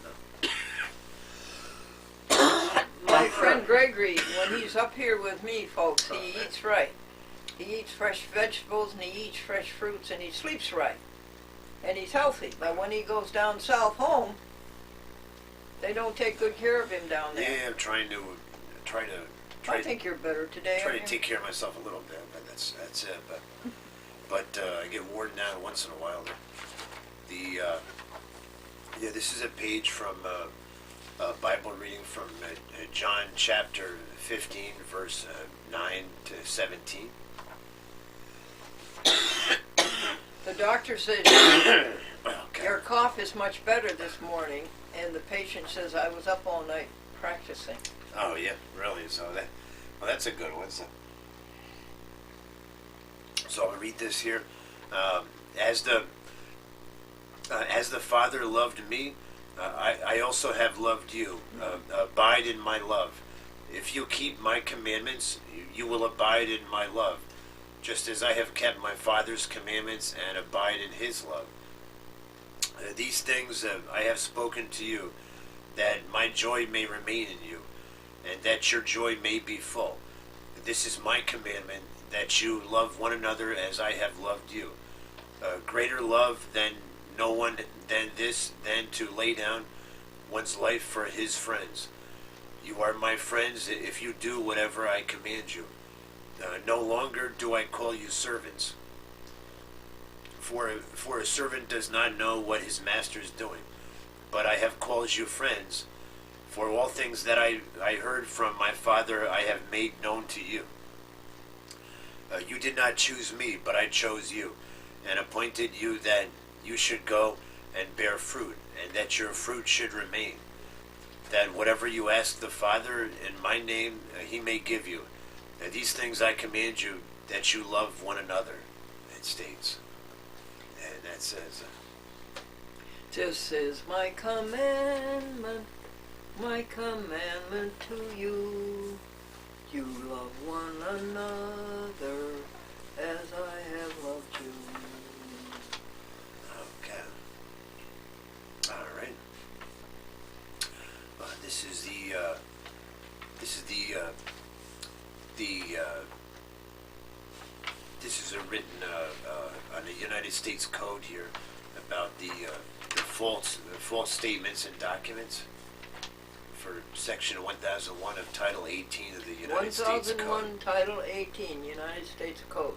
My friend Gregory, when he's up here with me, folks, he eats right. He eats fresh vegetables and he eats fresh fruits and he sleeps right. And he's healthy. But when he goes down south home, they don't take good care of him down there. Yeah, I'm trying to I think you're better today. try to aren't you? take care of myself a little bit, but that's it. But I get worn down once in a while. This is a page from Bible reading from John chapter 15, verse 9 to 17. The doctor says Okay. your cough is much better this morning, and the patient says I was up all night practicing. Oh yeah, really? That's a good one. So I'll read this here. As the Father loved me, I also have loved you. Abide in my love. If you keep my commandments, you will abide in my love, just as I have kept my Father's commandments and abide in his love. These things I have spoken to you, that my joy may remain in you, and that your joy may be full. This is my commandment, that you love one another as I have loved you. Greater love than no one than this, than to lay down one's life for his friends. You are my friends if you do whatever I command you. No longer do I call you servants. For a servant does not know what his master is doing. But I have called you friends. For all things that I heard from my Father I have made known to you. You did not choose me, but I chose you, and appointed you that you should go and bear fruit, and that your fruit should remain. That whatever you ask the Father in my name, he may give you. These things I command you, that you love one another, it states. And that says, This is my commandment to you. You love one another as I have loved you. okay. All right. This is a written on the United States Code here about the false statements and documents for Section 1001 of Title 18 of the United States Code. 1001 Title 18 United States Code.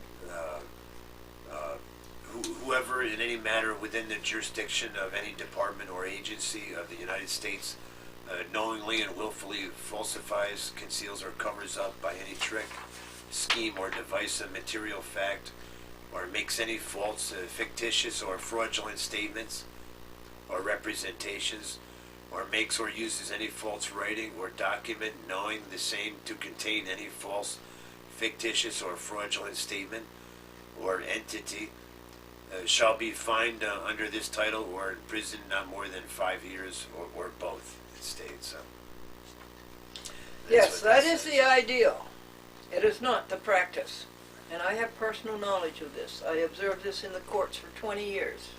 Whoever in any matter within the jurisdiction of any department or agency of the United States knowingly and willfully falsifies, conceals, or covers up by any trick, scheme, or device a material fact, or makes any false, fictitious, or fraudulent statements or representations, or makes or uses any false writing or document knowing the same to contain any false, fictitious, or fraudulent statement or entity, shall be fined under this title or imprisoned not more than 5 years or both, it states. Yes, that is the ideal. It is not the practice. And I have personal knowledge of this. I observed this in the courts for 20 years.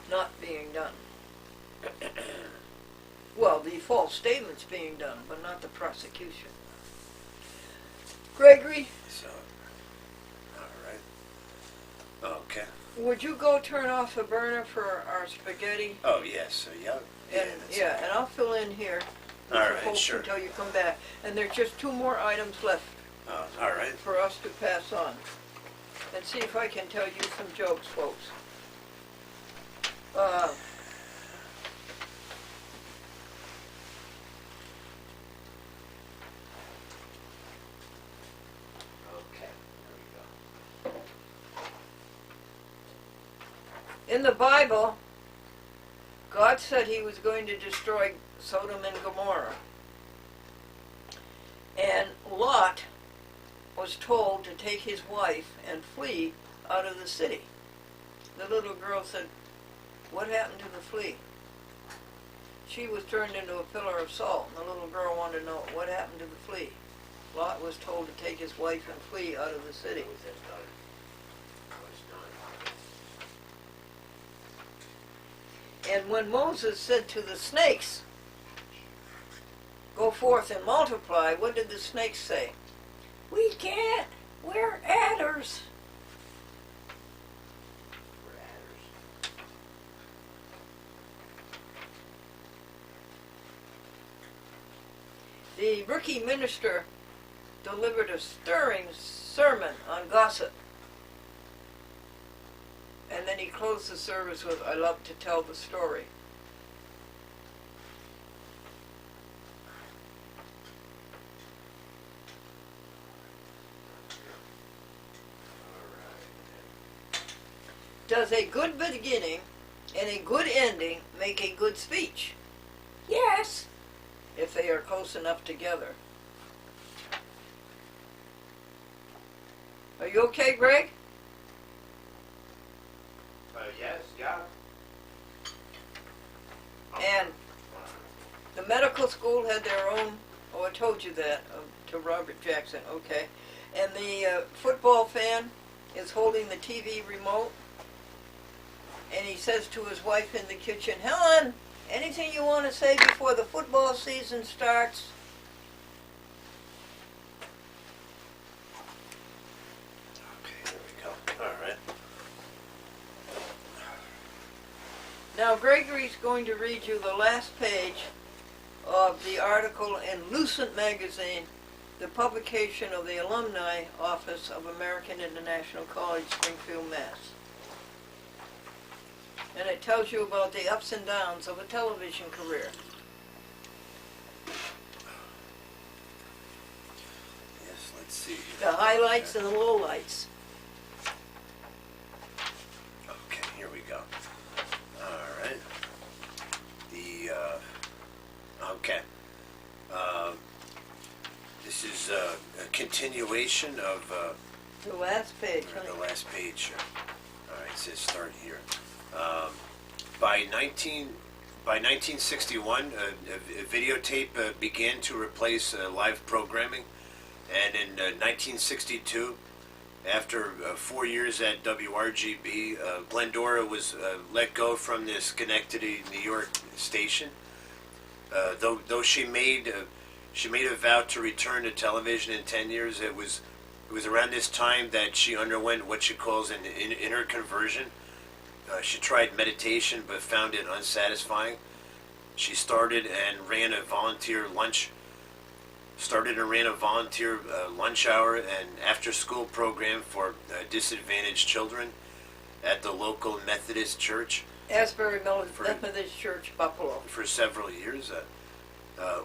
Not being done. Well, the false statements being done, but not the prosecution. Gregory, So, all right. Okay. would you go turn off the burner for our spaghetti? Oh, yes. Yeah. And that's yeah, and I'll fill in here with All the right, folks sure. until you come back. And there's just 2 more items left all right. for us to pass on. And see if I can tell you some jokes, folks. Okay. There we go. In the Bible, God said he was going to destroy Sodom and Gomorrah. And Lot was told to take his wife and flee out of the city. The little girl said, "What happened to the flea?" She was turned into a pillar of salt, and the little girl wanted to know, what happened to the flea? Lot was told to take his wife and flee out of the city. And when Moses said to the snakes, "Go forth and multiply," what did the snakes say? "We can't. We're adders." The rookie minister delivered a stirring sermon on gossip. And then he closed the service with, "I love to tell the story." Does a good beginning and a good ending make a good speech? Yes, if they are close enough together. Are you okay, Greg? Yes, yeah. And the medical school had their own, oh, I told you that, to Robert Jackson, okay. And the football fan is holding the TV remote, and he says to his wife in the kitchen, "Helen, anything you want to say before the football season starts?" Okay, there we go. All right. Now Gregory's going to read you the last page of the article in Lucent Magazine, the publication of the Alumni Office of American International College, Springfield, Mass. And it tells you about the ups and downs of a television career. Yes, let's see. The highlights and the lowlights. Okay, here we go. All right. Okay. This is a continuation of The last page, the honey. last page. All right, it says start here. By 1961, a videotape began to replace live programming, and in 1962, after 4 years at WRGB, Glendora was let go from the Schenectady, New York station. Though she made a vow to return to television in 10 years. It was around this time that she underwent what she calls an inner conversion. She tried meditation but found it unsatisfying. She started and ran a volunteer lunch hour and after-school program for disadvantaged children at the local Methodist church. Asbury Methodist Church, Buffalo. For several years.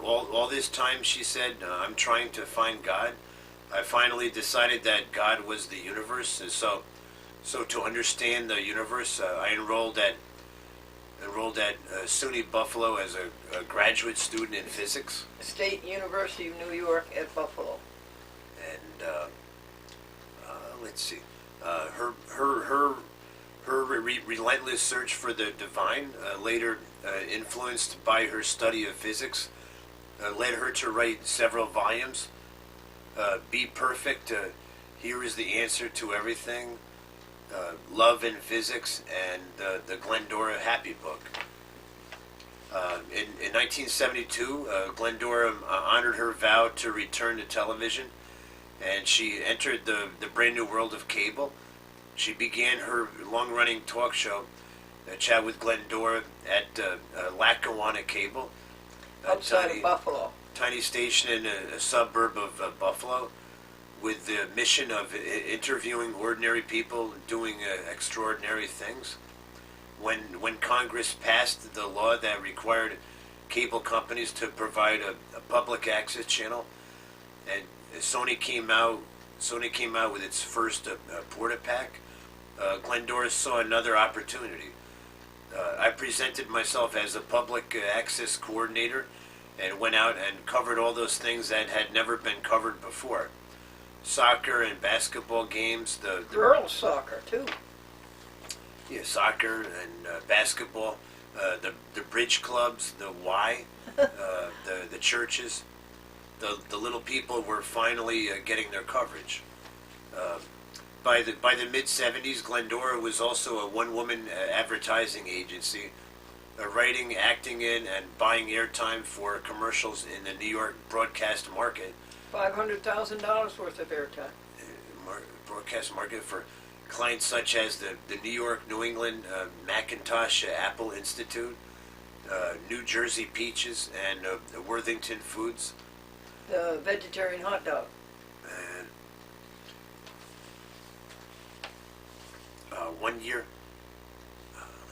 All this time, she said, I'm trying to find God. I finally decided that God was the universe. So to understand the universe, I enrolled at SUNY Buffalo as a graduate student in physics. State University of New York at Buffalo. And let's see, her relentless search for the divine, later influenced by her study of physics, led her to write several volumes. Be Perfect, Here is the Answer to Everything, Love in Physics, and the Glendora Happy Book. In 1972, Glendora honored her vow to return to television, and she entered the brand new world of cable. She began her long-running talk show, Chat with Glendora, at Lackawanna Cable. Outside of Buffalo. Tiny station in a suburb of Buffalo, with the mission of interviewing ordinary people doing extraordinary things. When Congress passed the law that required cable companies to provide a public access channel, and Sony came out with its first Portapack, Glendora saw another opportunity. I presented myself as a public access coordinator and went out and covered all those things that had never been covered before. Soccer and basketball games, the Girls soccer too. yeah, soccer and basketball, the bridge clubs, the Y, the churches, the little people were finally getting their coverage. By the mid '70s, Glendora was also a one-woman advertising agency, writing, acting in, and buying airtime for commercials in the New York broadcast market. $500,000 worth of airtime. Broadcast market for clients such as the New York, New England, Macintosh Apple Institute, New Jersey Peaches, and Worthington Foods. The vegetarian hot dog. And 1 year,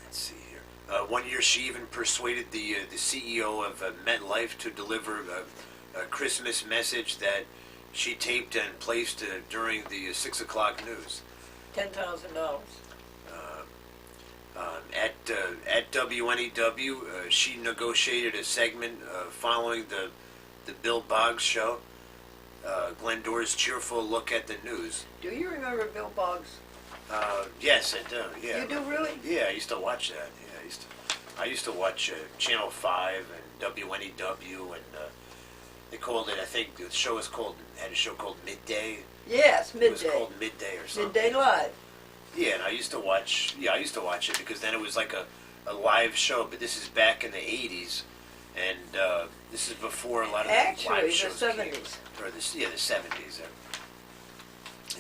let's see here. 1 year, she even persuaded the CEO of MetLife to deliver a Christmas message that she taped and placed during the 6 o'clock news. $10,000. At WNEW, she negotiated a segment following the Bill Boggs show, Glendora's cheerful look at the news. Do you remember Bill Boggs? Yes, I do. Yeah. You do really? Yeah, I used to watch that. Yeah, I used to watch Channel 5 and WNEW, and they called it. I think the show had a show called Midday. Yes, Midday. It was called Midday or something. Midday Live. Yeah, and I used to watch it because then it was like a live show. But this is back in the '80s, and this is before a lot of live shows the 70s. came. Or the '70s.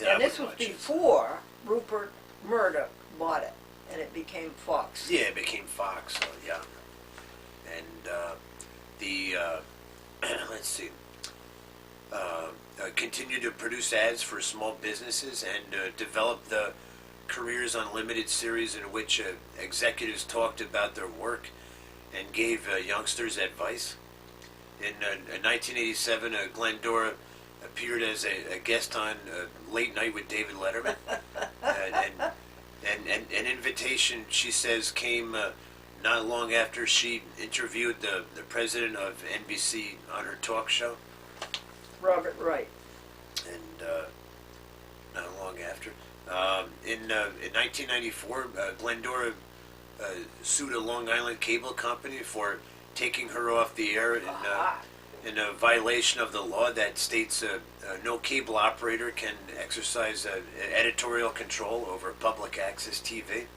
And this was before Rupert Murdoch bought it. and it became Fox. Yeah, it became Fox. So yeah, and let's see. Continue to produce ads for small businesses and develop the Careers Unlimited series in which executives talked about their work and gave youngsters advice. In 1987, Glendora appeared as a guest on Late Night with David Letterman. And an invitation, she says, came not long after she interviewed the president of NBC on her talk show. Robert Wright. And not long after. In 1994, Glendora sued a Long Island cable company for taking her off the air in a violation of the law that states no cable operator can exercise editorial control over public access TV.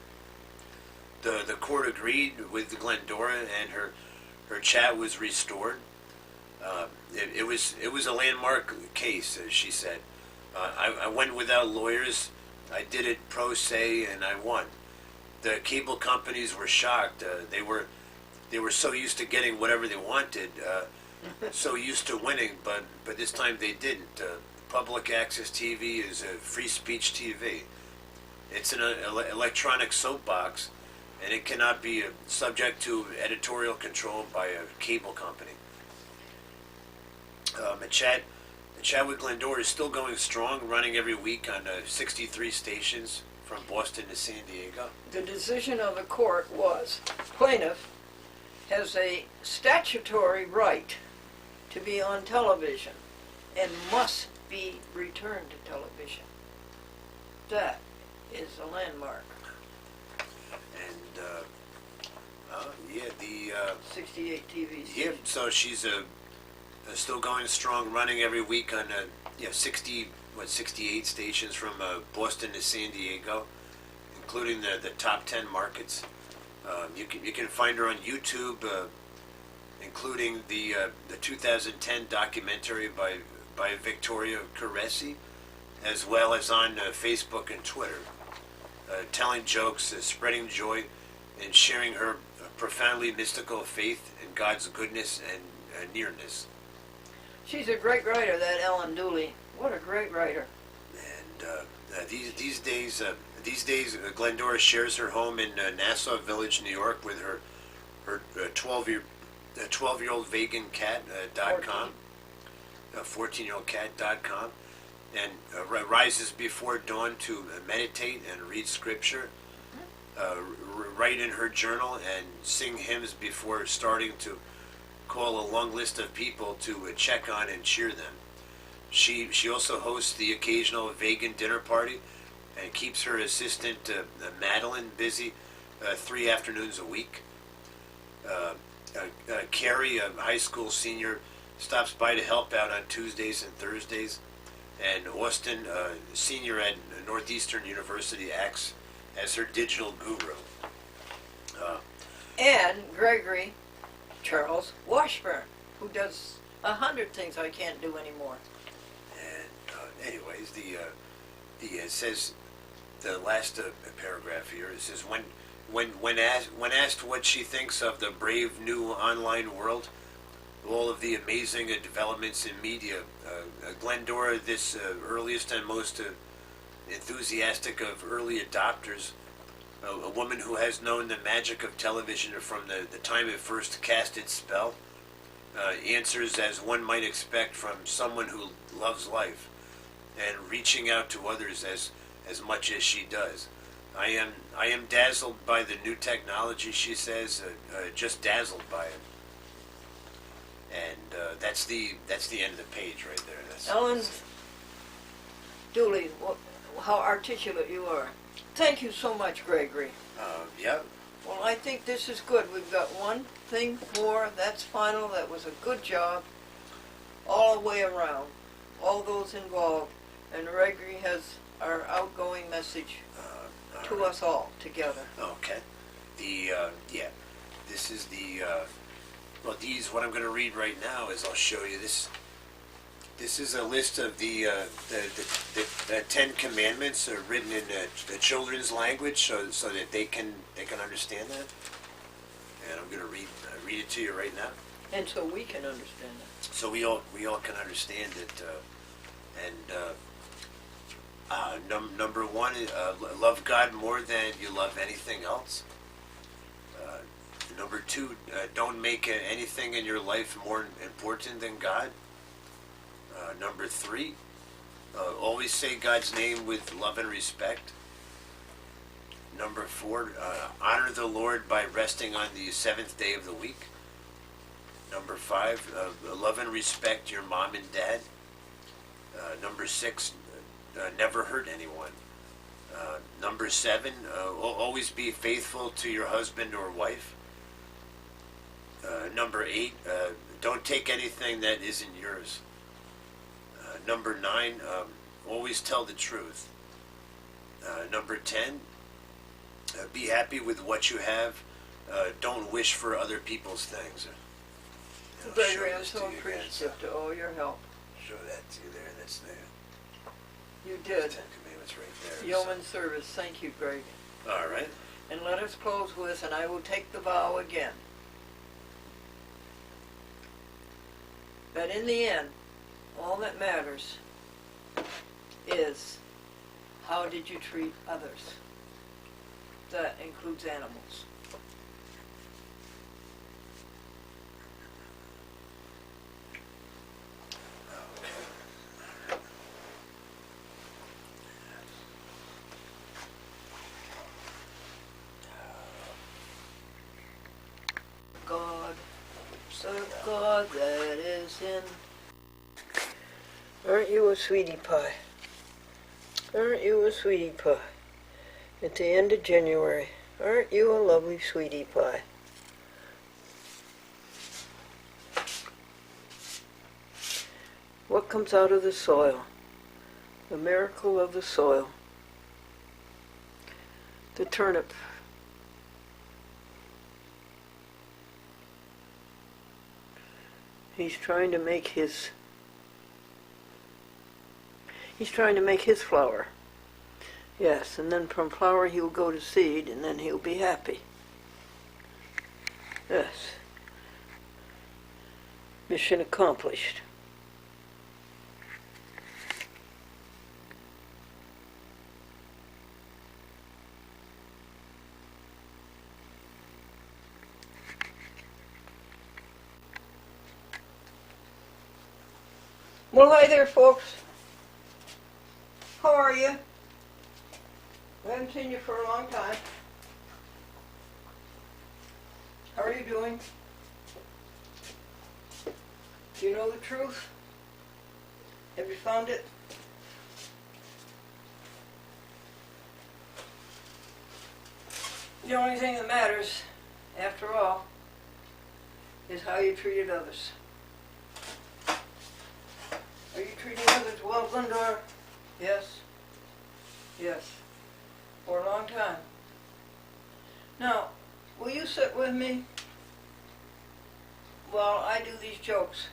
The court agreed with Glendora, and her chat was restored. It was a landmark case, as she said. I went without lawyers. I did it pro se, and I won. The cable companies were shocked. They were so used to getting whatever they wanted, so used to winning, but this time they didn't. Public access TV is a free speech TV. It's an electronic soapbox, and it cannot be subject to editorial control by a cable company. A chat with Glendora is still going strong, running every week on 63 stations from Boston to San Diego. The decision of the court was plaintiff has a statutory right to be on television and must be returned to television. That is a landmark. And yeah, the 68 TV stations. yeah. So she's still going strong, running every week on 68 stations from Boston to San Diego, including the top 10 markets. You can find her on YouTube, including the 2010 documentary by Victoria Caresi, as well as on Facebook and Twitter, telling jokes, spreading joy, and sharing her profoundly mystical faith in God's goodness and nearness. She's a great writer, that Ellen Dooley. What a great writer. And these days, Glendora shares her home in Nassau Village, New York, with her 12-year-old vegan cat .com, 14-year-old cat.com, and rises before dawn to meditate and read scripture, write in her journal, and sing hymns before starting to call a long list of people to check on and cheer them. She also hosts the occasional vegan dinner party and keeps her assistant Madeline busy 3 afternoons a week. Carrie, a high school senior, stops by to help out on Tuesdays and Thursdays, and Austin, senior at Northeastern University, acts as her digital guru. And Gregory Charles Washburn, who does 100 things I can't do anymore. And anyways, it says, the last paragraph here, it says, when asked what she thinks of the brave new online world, all of the amazing developments in media, Glendora, this earliest and most enthusiastic of early adopters, a woman who has known the magic of television from the time it first cast its spell, answers as one might expect from someone who loves life and reaching out to others as much as she does. I am dazzled by the new technology, she says, just dazzled by it. And that's the end of the page right there. Ellen Dooley, how articulate you are. Thank you so much, Gregory. Yeah. Well, I think this is good. We've got one thing more. That's final. That was a good job all the way around. All those involved. And Gregory has our outgoing message to us all together. Okay. This is the, what I'm going to read right now is, I'll show you this. This is a list of the 10 Commandments written in the children's language, so that they can understand that. And I'm going to read it to you right now. And so we can understand that. So we all can understand it. Number one, love God more than you love anything else. Number two, don't make anything in your life more important than God. Number three, always say God's name with love and respect. Number four, honor the Lord by resting on the seventh day of the week. Number five, love and respect your mom and dad. Number six, never hurt anyone. Number seven, always be faithful to your husband or wife. Number eight, don't take anything that isn't yours. Number nine, always tell the truth. Number 10, be happy with what you have. Don't wish for other people's things. Gregory, I'm so appreciative to all your help. Show that to you there. That's there. You did. 10 Commandments right there. Yeoman service. Thank you, Greg. All right. And let us close with, and I will take the vow again, that in the end, all that matters is how did you treat others. That includes animals. God, serve God that is in. Aren't you a sweetie pie? Aren't you a sweetie pie? At the end of January, aren't you a lovely sweetie pie? What comes out of the soil? The miracle of the soil. The turnip. He's trying to make his flour. Yes, and then from flour he'll go to seed, and then he'll be happy. Yes. Mission accomplished. Well, hi there, folks. How are you? I haven't seen you for a long time. How are you doing? Do you know the truth? Have you found it? The only thing that matters, after all, is how you treated others. Are you treating others well, Glendora? Yes. Yes. For a long time. Now, will you sit with me while I do these jokes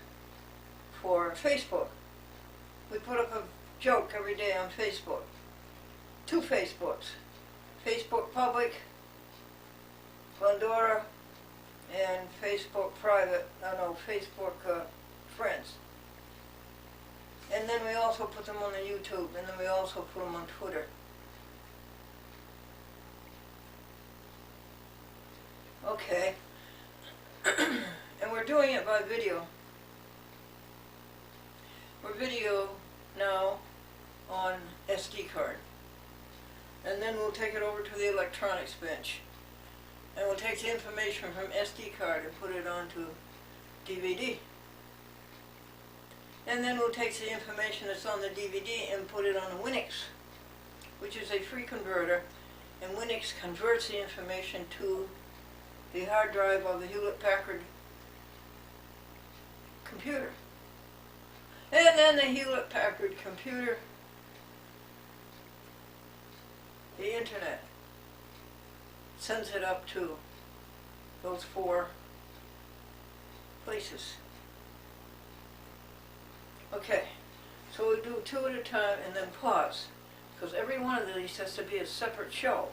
for Facebook? We put up a joke every day on Facebook. 2 Facebooks. Facebook Public, Glendora, and Facebook Private, Facebook Friends. And then we also put them on the YouTube, and then we also put them on Twitter. Okay. And we're doing it by video. We're video now on SD card. And then we'll take it over to the electronics bench. And we'll take the information from SD card and put it onto DVD. And then we'll take the information that's on the DVD and put it on a Winx, which is a free converter, and Winx converts the information to the hard drive of the Hewlett-Packard computer. And then the Hewlett-Packard computer, the internet, sends it up to those 4 places. Okay. So we do two at a time and then pause, because every one of these has to be a separate show.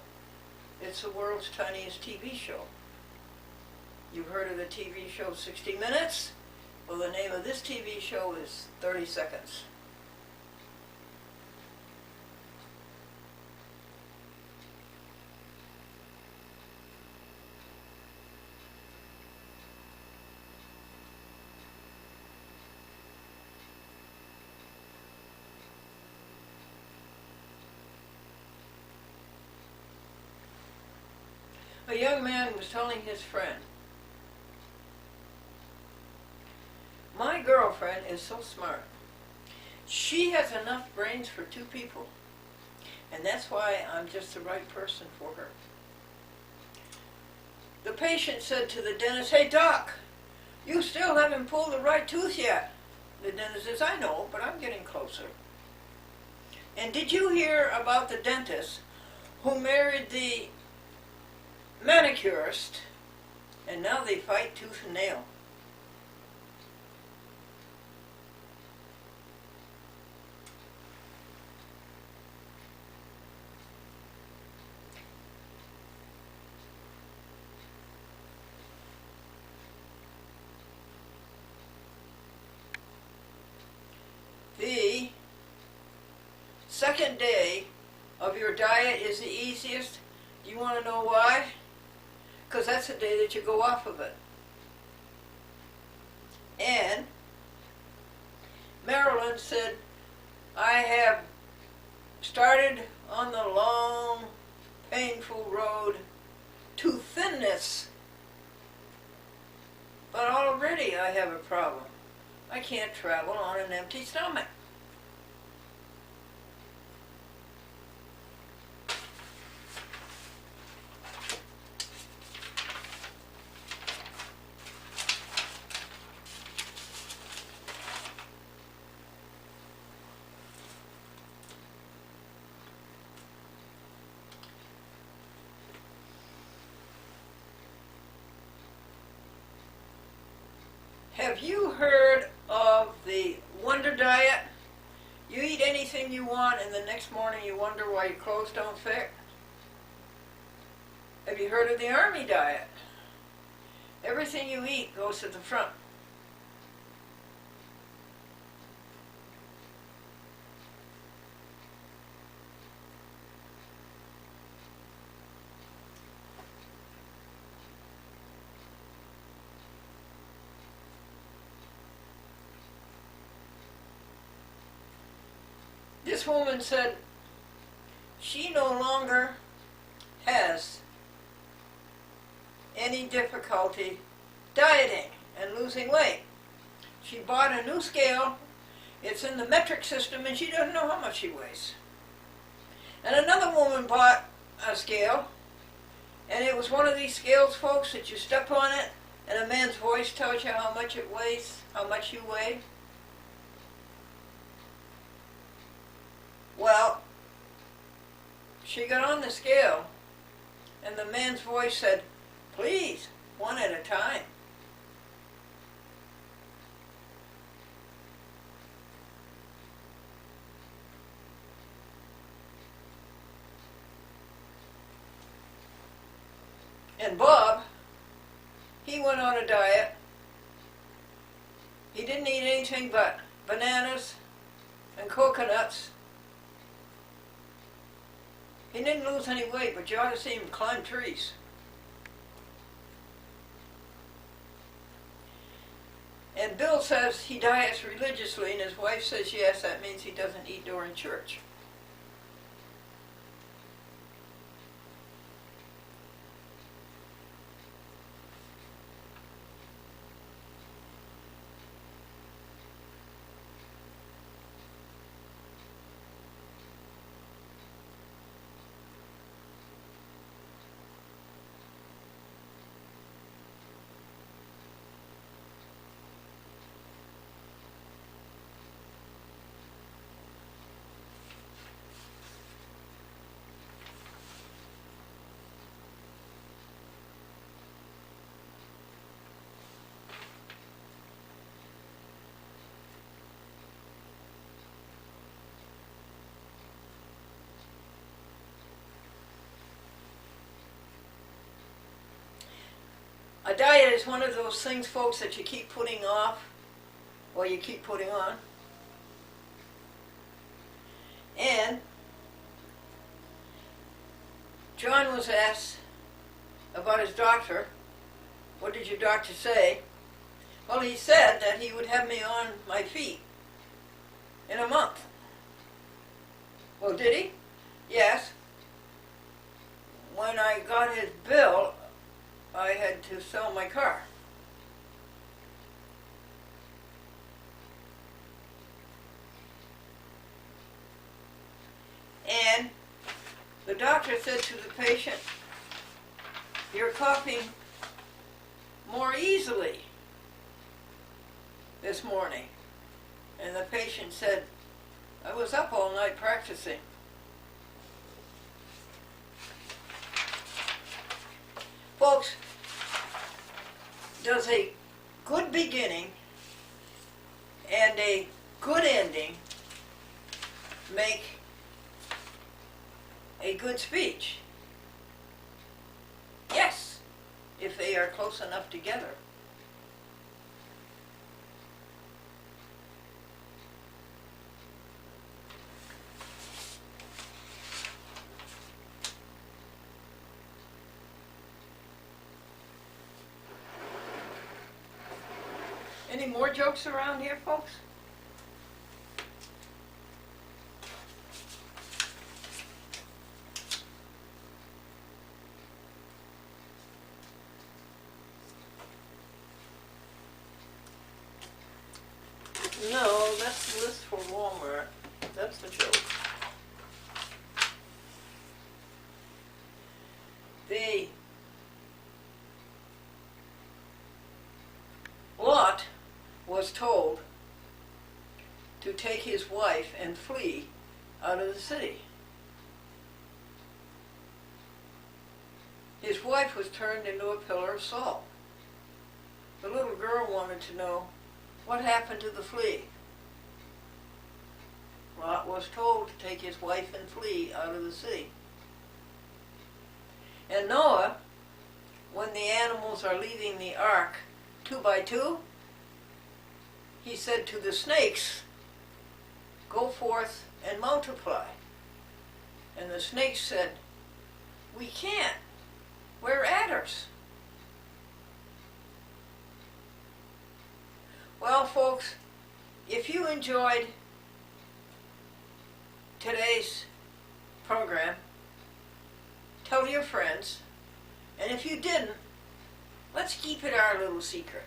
It's the world's tiniest TV show. You've heard of the TV show 60 Minutes? Well, the name of this TV show is 30 Seconds. A young man was telling his friend, "My girlfriend is so smart. She has enough brains for two people, and that's why I'm just the right person for her." The patient said to the dentist, "Hey doc, you still haven't pulled the right tooth yet." The dentist says, "I know, but I'm getting closer." "And did you hear about the dentist who married the manicurist, and now they fight tooth and nail?" The second day of your diet is the easiest. Do you want to know why? Because that's the day that you go off of it. And Marilyn said, "I have started on the long, painful road to thinness, but already I have a problem. I can't travel on an empty stomach." Have you heard of the Wonder Diet? You eat anything you want and the next morning you wonder why your clothes don't fit? Have you heard of the Army Diet? Everything you eat goes to the front. This woman said she no longer has any difficulty dieting and losing weight. She bought a new scale. It's in the metric system and she doesn't know how much she weighs. And another woman bought a scale, and it was one of these scales, folks, that you step on it and a man's voice tells you how much it weighs, how much you weigh. Well, she got on the scale, and the man's voice said, "Please, one at a time." And Bob, he went on a diet. He didn't eat anything but bananas and coconuts. He didn't lose any weight, but you ought to see him climb trees. And Bill says he diets religiously, and his wife says yes, that means he doesn't eat during church. A diet is one of those things, folks, that you keep putting off or you keep putting on. And John was asked about his doctor. What did your doctor say? Well, he said that he would have me on my feet in a month. Well, did he? Yes. When I got his bill, I had to sell my car. And the doctor said to the patient, "You're coughing more easily this morning." And the patient said, "I was up all night practicing." Folks, does a good beginning and a good ending make a good speech? Yes, if they are close enough together. Any more jokes around here, folks? No, that's the list for Walmart. That's the joke. Lot was told to take his wife and flee out of the city. His wife was turned into a pillar of salt. The little girl wanted to know, what happened to the flea? Lot was told to take his wife and flee out of the city. And Noah, when the animals are leaving the ark 2 by 2, he said to the snakes, "Go forth and multiply." And the snakes said, "We can't. We're adders." Well, folks, if you enjoyed today's program, tell your friends. And if you didn't, let's keep it our little secret.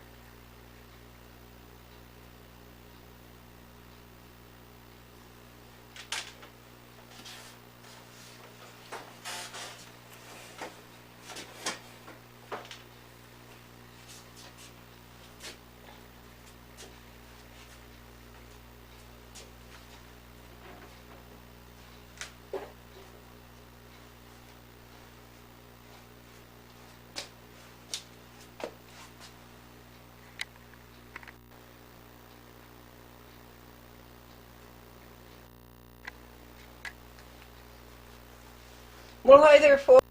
Well, hi there, folks.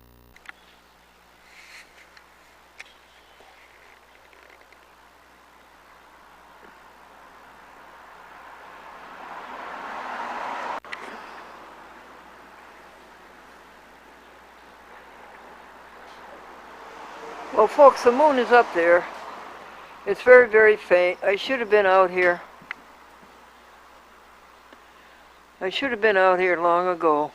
Well, folks, the moon is up there. It's very, very faint. I should have been out here. I should have been out here long ago.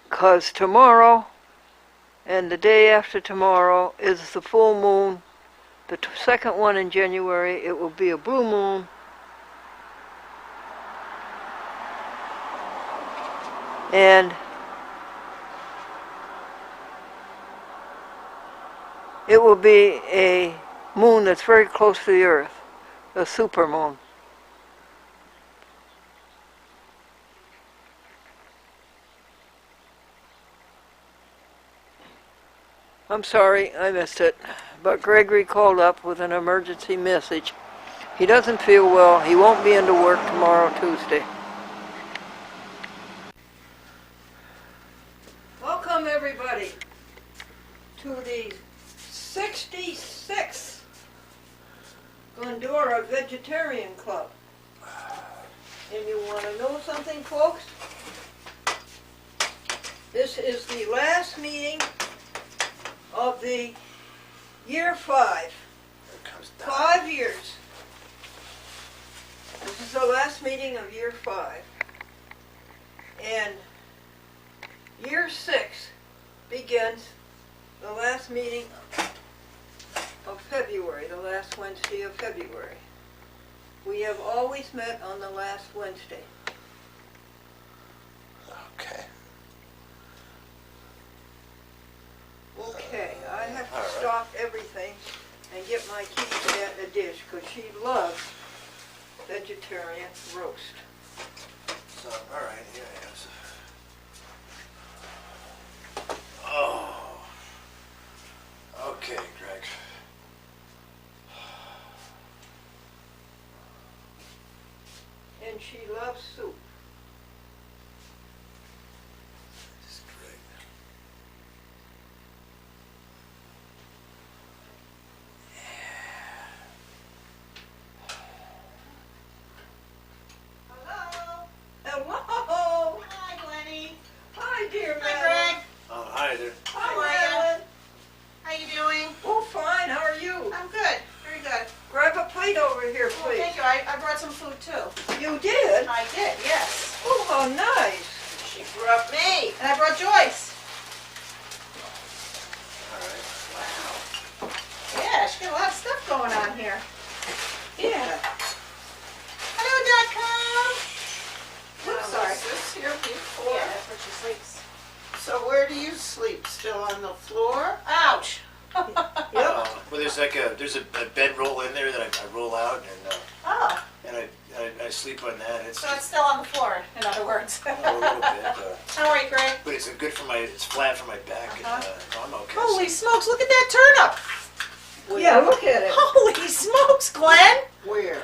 'Cause tomorrow and the day after tomorrow is the full moon. The second one in January, it will be a blue moon. And it will be a moon that's very close to the Earth, a supermoon. I'm sorry, I missed it, but Gregory called up with an emergency message. He doesn't feel well. He won't be into work tomorrow, Tuesday. Welcome, everybody. to the 66th Glendora Vegetarian Club. And you want to know something, folks? This is the last meeting of the year 5. Here comes Don. 5 years. This is the last meeting of year 5. And year 6 begins the last meeting of February, the last Wednesday of February. We have always met on the last Wednesday. Okay. Okay, I have to All right. stop everything and get my kitty cat a dish because she loves vegetarian roast. So, all right, here it is. Oh. Okay, Greg. And she loves soup. This is great. Hello. Hello! Hi, Glenny. Hi, dear Hi, Madeline. Greg. Oh, hi there. How are Hi, ya? Madeline. How you doing? Oh, fine. How are you? I'm good. Very good. Grab a plate over here, Oh, please. thank you. I brought some food too. You did? I did, yes. Oh, how nice. She brought me. And I brought Joyce. All right. Wow. Yeah, she got a lot of stuff going on here. Yeah. Hello.com. Oops, sorry. Is this here before? Yeah, that's where she sleeps. So where do you sleep? Still on the floor? Ouch. Well, there's like there's a bedroll in there that I roll out Oh, and I sleep on that. It's so it's still on the floor, in other words. a little bit, How are you, Greg? but it's good for it's flat for my back. And, I'm okay. Holy smokes, look at that turnip. Yeah, look at it. Holy smokes, Glenn. Where?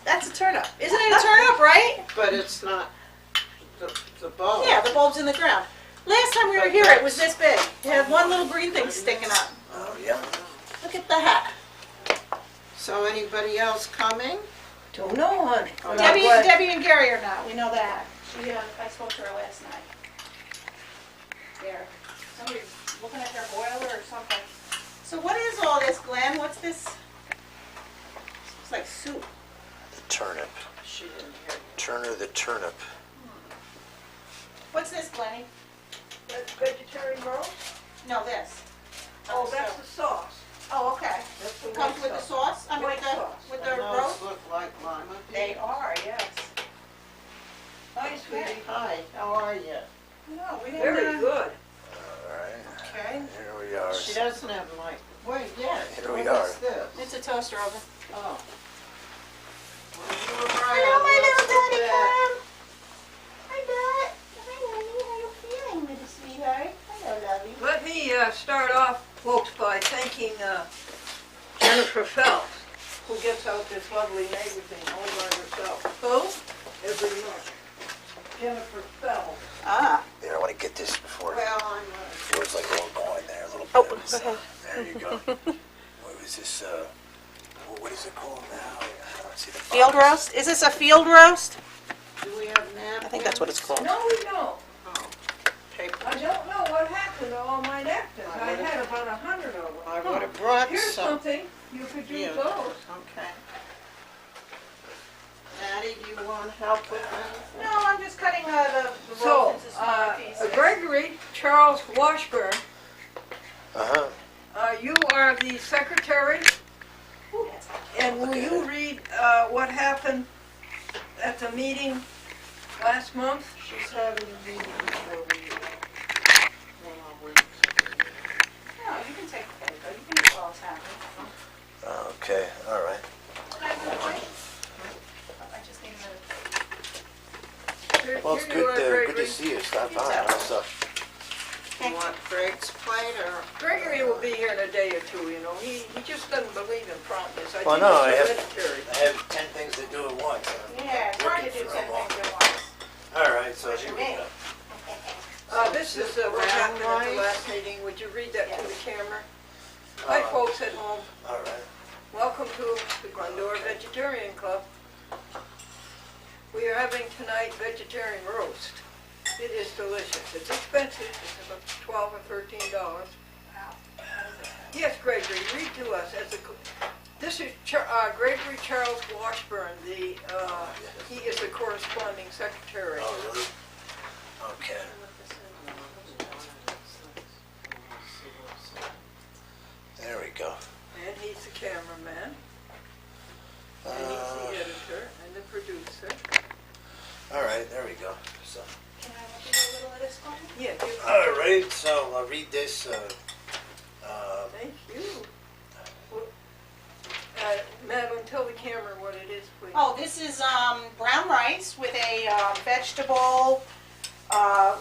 That's a turnip. Isn't it a turnip, right? But it's not the bulb. Yeah, the bulb's in the ground. Last time we were here, it was this big. It had one little green thing sticking up. Oh yeah. Look at that. So anybody else coming? Don't know, honey. Oh, Debbie and Gary are not. We know that. I spoke to her last night. There. Somebody looking at their boiler or something. So what is all this, Glenn? What's this? It's like soup. The turnip. She didn't hear. Turner the turnip. What's this, Glenny? That's vegetarian roast? No, this. Oh, that's the sauce. Oh, okay. That's the Comes white with the sauce. sauce? I mean, White sauce. with the Those roast? look like lima beans. They are, yes. Hi, sweetie. Hi, how are you? No, we Very didn't. good. All right. Okay. Here we are. She doesn't have like, wait, yes. Here we What are. is this? It's a toaster oven. Oh. Hello, my little daddy clam. Hi, Dad. Hi, Lenny. How you feeling, little sweetheart? Hello, lovey. Let me start off, folks, by thanking Jennifer Phelps, who gets out this lovely magazine all by herself Who? every month. Jennifer Phelps. Ah. There, I want to get this before Well, I'm George like going there a little bit. Oh, go ahead. There you go. What was this? What is it called now? I don't see the Field box. roast? Is this a field roast? do we have napkins? I think that's what it's called. No, we don't. Oh, paper. I don't know what happened to all my napkins. I had about 100 of them. I would have brought Here's some. something. You could use Yeah. those. Okay. Maddie, do you want help with anything? No, I'm just cutting the So, roast into smaller pieces. Gregory Charles Washburn, Uh-huh. you are the secretary, Ooh, that's hot. and will you read what happened at the meeting last month? She's having a meeting before we, No, you can take the paper. You can eat while it's happening. Okay. All right. Can I have a plate? I just need a minute. Well, it's Here you are, good Gregory. to see you. Stop by. Pizza. Also, you want Greg's plate or? Gregory will be here in a day or two, you know. He just doesn't believe in promptness. I Well, think no, it's I have- hereditary. I have 10 things to do at once. Yeah, it's hard to Working do for a 10 long things at once. All right. So Especially here we me. go. This is what happened at the last meeting. Would you read that to the camera? Hi, folks at home. All right. Welcome to the Glendora Vegetarian Club. We are having tonight vegetarian roast. It is delicious. It's expensive. It's about $12 or $13. Yes, Gregory, read to us. This is Gregory Charles Washburn. He is the corresponding secretary. Oh, really? Okay. There we go. And he's the cameraman. And he's the editor and the producer. All right, there we go. So. Can I look at a little of this one? Yeah. All right, so I'll read this. Thank you. Madam, tell the camera what it is, please. Oh, this is brown rice with a vegetable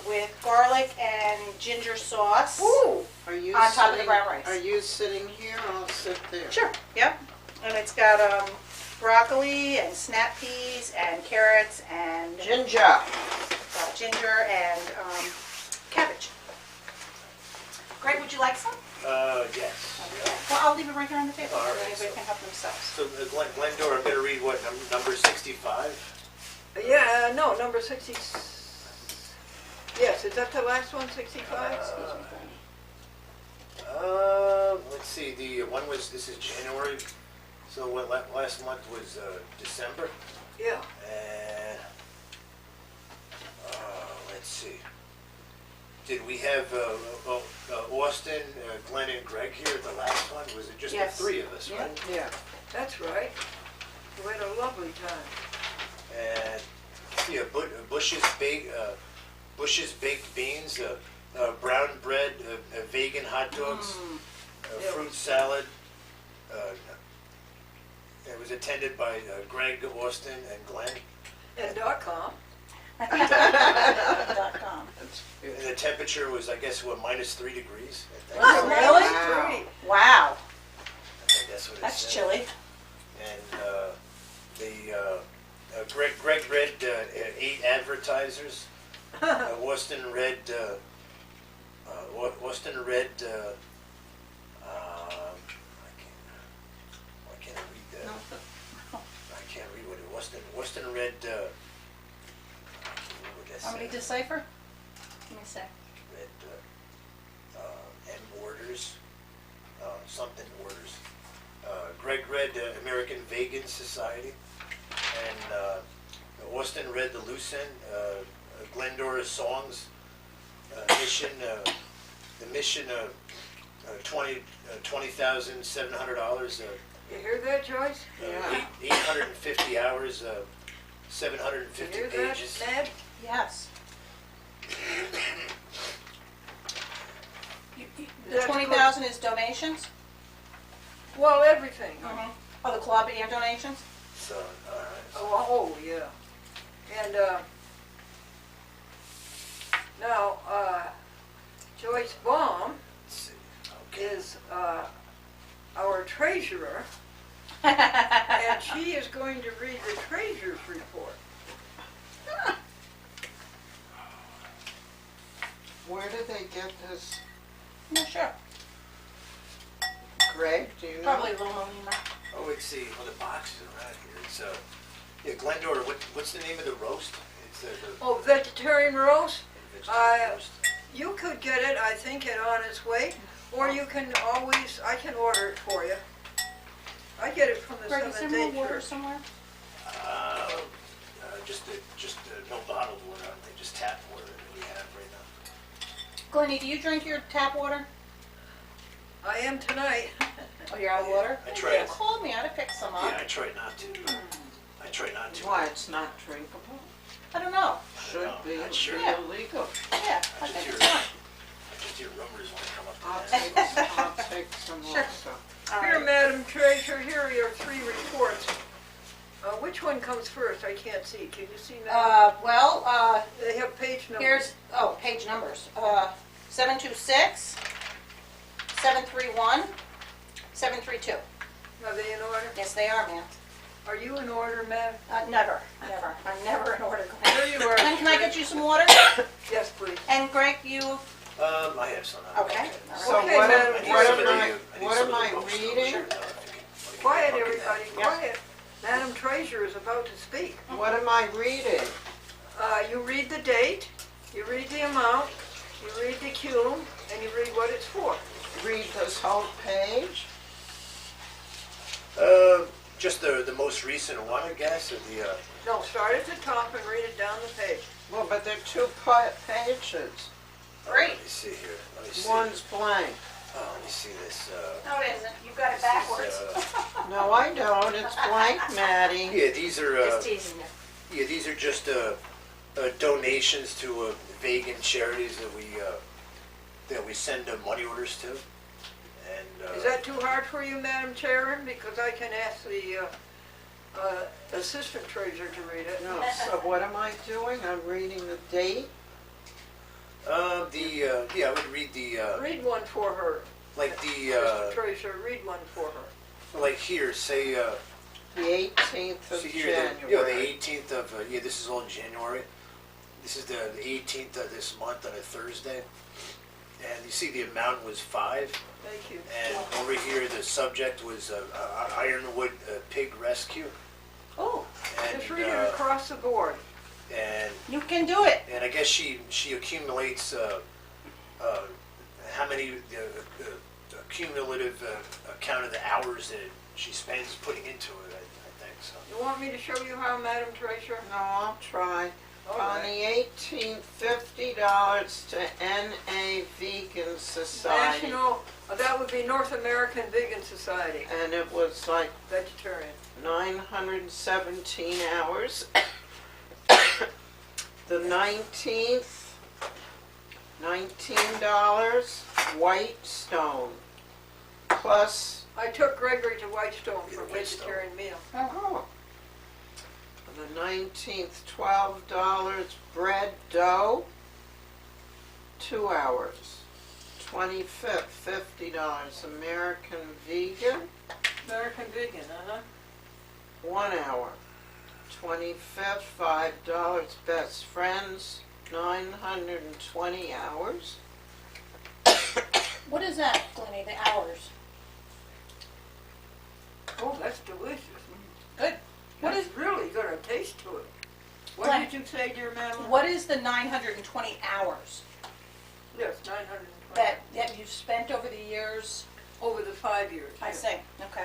with garlic and ginger sauce. Ooh! Are you On top of the sitting- brown rice. Are you sitting here? I'll sit there. Sure. Yep. And it's got broccoli and snap peas and carrots and Ginger. ginger and cabbage. Greg, would you like some? Yes. Well, I'll leave it right here on the table All so right, anybody so- can help themselves. So Glendora, I'm going to read what, number 65? Yeah, no, number 60. Yes, is that the last one, 65? Let's see, the one was, this is January, so what last month was December, Yeah. and, let's see. Did we have Austin, Glen, and Greg here at the last one? Was it just Yes. the three of us, right? Yeah. That's right. We had a lovely time. And, yeah, Bush's baked beans, brown bread, vegan hot dogs, Yeah. fruit salad. It was attended by Greg, Austin, and Glenn. And .com. .com. And the temperature was, I guess, what, -3 degrees? I think. Oh, really? Wow. Pretty. Wow, I think that's what it that's said. chilly. And Greg read 8 advertisers. Austin read. I can't read that. I can't read what it. Austin read. I can't remember what that Want me to said. decipher? Let me see. Read M orders, something orders. Greg read American Vegan Society, and Austin read the Loose End, Glendora Songs, Mission, the Mission, $20,700. You hear that, Joyce? Yeah. 850 hours, You 750 hear that, pages. Ned? Yes. The That's 20,000 is donations? Well, everything. Oh, the club and donations? So, all right. Oh, yeah. And now, Joyce Baum Let's see. Okay. is our treasurer, and she is going to read the treasurer's report. Where did they get this? Yeah, sure. Greg, do you know? Probably Loma Lima. Oh, let's see. Oh, the boxes are around here. It's yeah, Glendora. What's the name of the roast? It's the Oh, vegetarian roast? vegetarian roast. You could get it, I think, at Honest Way, or you can always, I can order it for you. I get it from the Greg, is there more 7th Day water Church. somewhere? Just no bottled water. Just tap water that we have right now. Glennie, do you drink your tap water? I am tonight. Oh, you're out of water? I You tried. could have called me, I'd have picked some Yeah, up. I try not to. I try not to. Why, it's not drinkable? I don't know. Should No, be. not It's sure. Yeah. illegal. Yeah, I I just think hear, it's fine. I just hear rumors when I come up I'll to that. take some Sure. also. All Here, right. Madam Treasurer, here are your 3 reports. Which one comes first? I can't see. Can you see now? They have page numbers. Here's, page numbers. 726, 731, 732. Are they in order? Yes, they are, ma'am. Are you in order, ma'am? Never. I'm never in order, Glenn. Here you are. Glenn, can I get you some water? Yes, please. And Greg, you, I have some. okay. So Okay, what Madam am, Clerk. what am I reading? Quiet, everybody, quiet. Madam Treasurer is about to speak. What am I reading? You read the date, you read the amount, you read the cum, and you read what it's for. Read this whole page? Just the most recent one, I guess, or the, No, start at the top and read it down the page. Well, but they're two pages. Great. let me see here, let me see. One's blank. Oh, let me see this, No, it isn't. You've got it backwards. No, I don't. It's blank, Maddie. yeah, these are, Just teasing you. yeah, these are just, donations to, vegan charities that we send money orders to. And, Is that too hard for you, Madam Chairman? Because I can ask the Assistant Treasurer to read it. No, so what am I doing? I'm reading the date. yeah, I would read the, Read one for her. like Mr. the, Treasurer, read one for her. like here, say, The 18th of see here, the January. 18th of, yeah, this is all January. This is the 18th of this month on a Thursday. And you see the amount was 5. Thank you. And over here, the subject was Ironwood Pig Rescue. Oh, And, Just read it across the board. and you can do it. I guess she accumulates how many cumulative count of the hours that she spends putting into it. I think so. You want me to show you how, Madam Treasurer? No, I'll try. All On right. the 18th, $50 to NA Vegan Society. National, that would be North American Vegan Society, And it was like vegetarian. 917 hours. The 19th, $19, Whitestone. Plus, I took Gregory to Whitestone for a Whitestone. vegetarian meal. oh, the 19th, $12, bread dough, 2 hours. 25th, $50, American Vegan, American Vegan, 1 hour. 25th, $5, Best Friends, 920 hours. What is that, Glennie, the hours? Oh, that's delicious. Good. What That's is, really got a taste to it. What Glenn, did you say, dear madam? what is the 920 hours Yes, 920. that you've spent over the years? Over the 5 years. I yes. see, okay,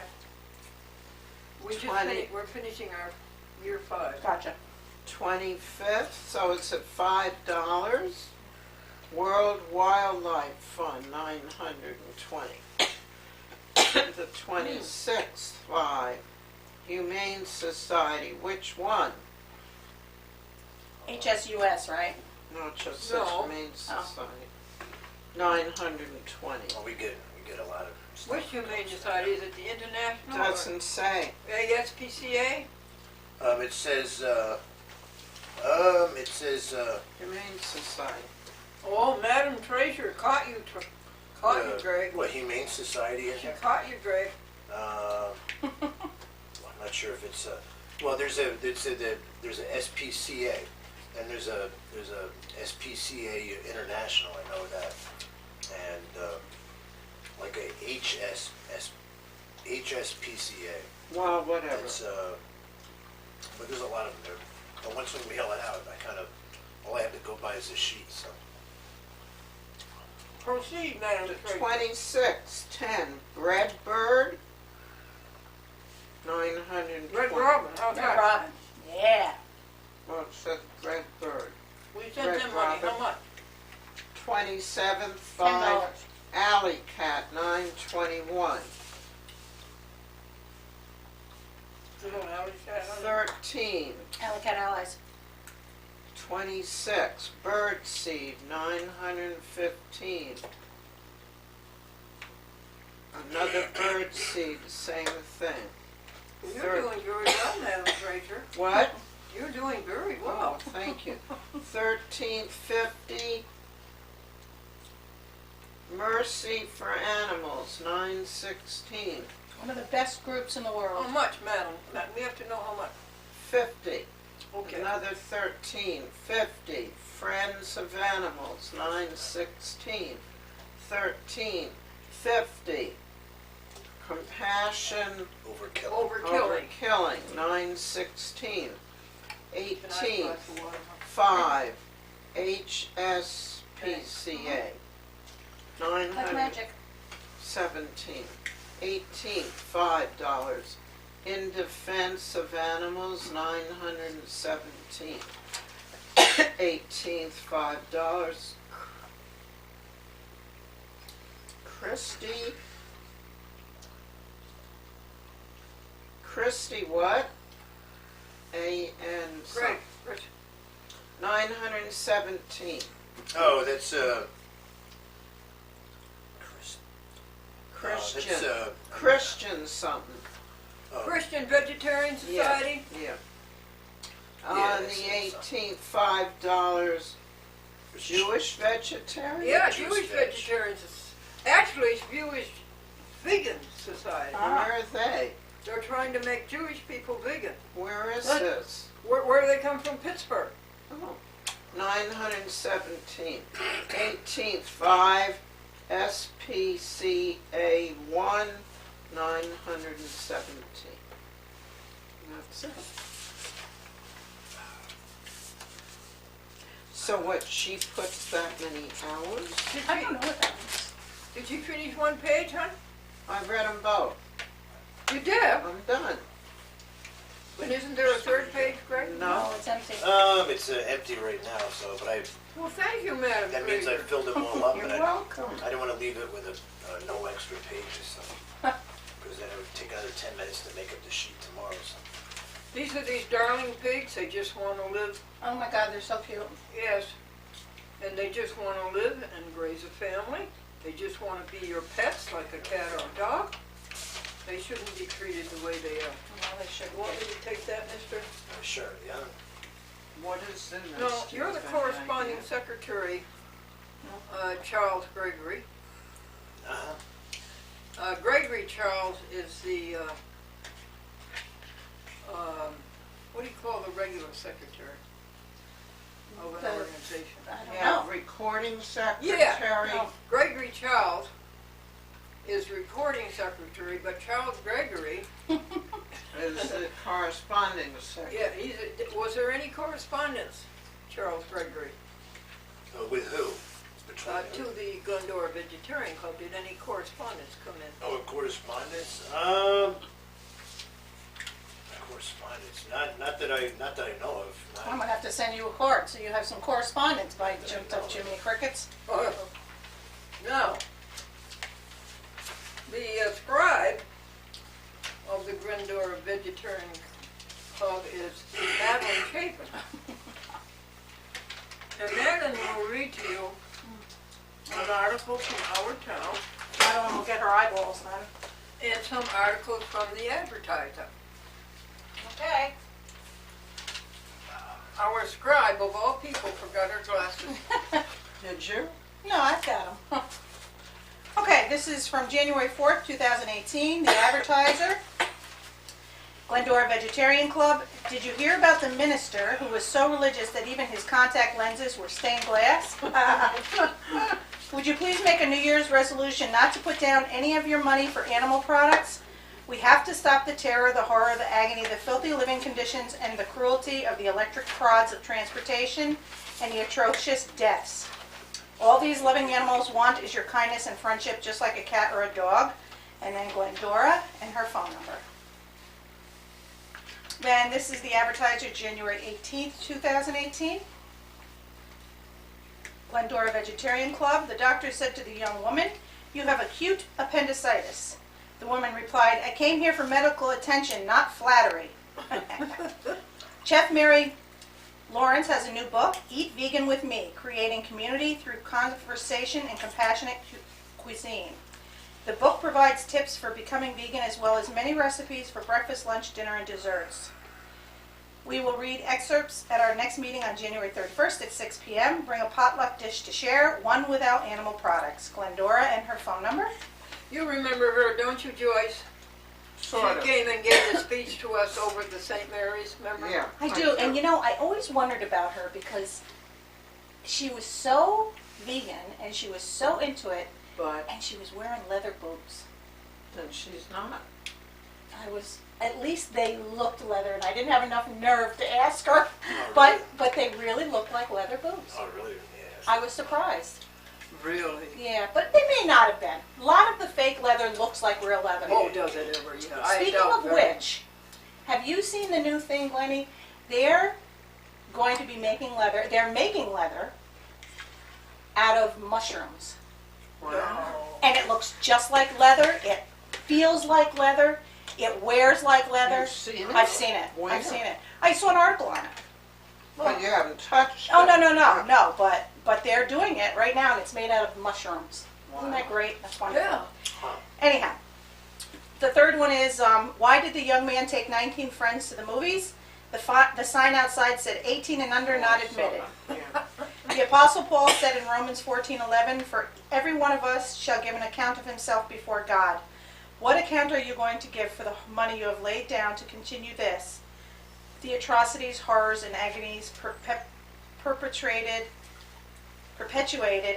We just 20. we're finishing our year 5. gotcha. 25th, so it's at $5. World Wildlife Fund, 920. The 26th, 5. Humane Society, which one? HSUS, right? No, it just says No. Humane Society. 920. Well, we get a lot of stuff. Which Humane Society? Is it the International? Doesn't say. ASPCA? It says Humane Society. Oh, Madam Treasurer caught you, caught you, Greg. what Humane Society is. She caught you, Greg. I'm not sure if it's well. There's a SPCA, and there's a SPCA International. I know that, and like a HSPCA. Well, whatever. It's but there's a lot of them there. But once we mail it out, all I have to go by is a sheet. So Proceed, Madam The Treasurer. 26th, 10. Bread Bird, 920. Red Robin, how's No that? problem. Yeah. Well, it says Bread Bird. We sent Red them money, how Robin. much? 27th, 5. $10. Alley Cat, 921. You don't know, it's got 13. Alley-Cat Allies. 26. Bird Seed, 915. Another Bird Seed, same thing. You're doing very well, Madam Treasurer. What? You're doing very Oh, well. thank you. 1350. Mercy for Animals, 916. One of the best groups in the How world. much, madam? We have to know how much. 50. Okay. Another 13, 50. Friends of Animals, 916. 13, 50. Compassion Overkill. Overkilling. Overkilling, 916. 18, Can I have a glass of water? 5. HSPCA, Like 917. magic. 18, $5. In Defense of Animals, 917. 18th, $5. Christy what? A-N Greg, Rich. 917. Oh, that's Christian. that's Christian something. Christian Vegetarian Society. Yeah. Yeah, On that's the something. 18th, $5. Jewish vegetarian? Yeah, Jewish Jewish veg. Vegetarians. Actually, it's Jewish Vegan Society. Where are they? They're trying to make Jewish people vegan. Where is What? this? Where do they come from? Pittsburgh. Oh. 917. 18th, 5. SPCA 1, 917. That's it. So what, she puts that many hours? I don't know what that is. Did you finish one page, hon? I read them both. You did. I'm done. And isn't there a third page, Greg? No. It's empty. It's empty right now. So, but Well, thank you, Madam that means I Granger. filled it all up, You're and I welcome. didn't want to leave it with no extra pages, so because then it would take another 10 minutes to make up the sheet tomorrow. So. These are these darling pigs. They just want to live. Oh my God, they're so cute. Yes. And they just want to live and raise a family. They just want to be your pets, like a cat or a dog. They shouldn't be treated the way they are. No, they should. Want me to take that, mister? Sure, yeah. What is in this? No, you're the corresponding secretary, Charles Gregory. Uh-huh. Gregory Charles is the, what do you call the regular secretary of an The- organization? I don't Yeah, know. recording secretary. No, Gregory Charles is recording secretary, but Charles Gregory, Is the corresponding secretary. yeah, was there any correspondence, Charles Gregory, With who? Between to the Glendora Vegetarian Club? Did any correspondence come in? Oh, correspondence? Correspondence. Not that I know of. I'm gonna have to send you a card so you have some correspondence by jumped up Jiminy Crickets. No. The scribe of the Glendora Vegetarian Club is Madeline Chapin. And Madeline will read to you an article from our town I don't want to get her eyeballs then. and some articles from the Advertiser. Okay. Our scribe, of all people, forgot her glasses. Did you? No, I've got them. Okay, this is from January 4th, 2018, the Advertiser. Glendora Vegetarian Club. Did you hear about the minister who was so religious that even his contact lenses were stained glass? Would you please make a New Year's resolution not to put down any of your money for animal products? We have to stop the terror, the horror, the agony, the filthy living conditions, and the cruelty of the electric prods of transportation and the atrocious deaths. All these loving animals want is your kindness and friendship, just like a cat or a dog. And then Glendora and her phone number. Then this is the Advertiser, January 18th, 2018. Glendora Vegetarian Club. The doctor said to the young woman, "You have acute appendicitis." The woman replied, "I came here for medical attention, not flattery." Chef Mary Lawrence has a new book, Eat Vegan with Me, Creating Community Through Conversation and Compassionate Cuisine. The book provides tips for becoming vegan as well as many recipes for breakfast, lunch, dinner, and desserts. We will read excerpts at our next meeting on January 31st at 6 p.m. Bring a potluck dish to share, one without animal products. Glendora and her phone number. You remember her, don't you, Joyce? Sort of. She came and gave a speech to us over at the St. Mary's, remember? Yeah. I do, and you know, I always wondered about her because she was so vegan and she was so into it, But and she was wearing leather boots. then she's not. At least they looked leather, and I didn't have enough nerve to ask her, but they really looked like leather boots. Oh, really? Yes. I was surprised. Really? Yeah, but they may not have been. A lot of the fake leather looks like real leather. Oh, does it ever? Yeah. I Speaking doubt of very- which, have you seen the new thing, Glennie? They're going to be making leather. They're making leather out of mushrooms. Wow. And it looks just like leather. It feels like leather. It wears like leather. You've seen it? I've seen it. Where? I've seen it. I saw an article on it. But you haven't touched Oh, it. no. But they're doing it right now, and it's made out of mushrooms. Isn't that great? That's wonderful. Yeah. Anyhow, the third one is, why did the young man take 19 friends to the movies? The sign outside said 18 and under, not admitted. Yeah. The Apostle Paul said in Romans 14:11, "For every one of us shall give an account of himself before God. What account are you going to give for the money you have laid down to continue this? The atrocities, horrors, and agonies perpetuated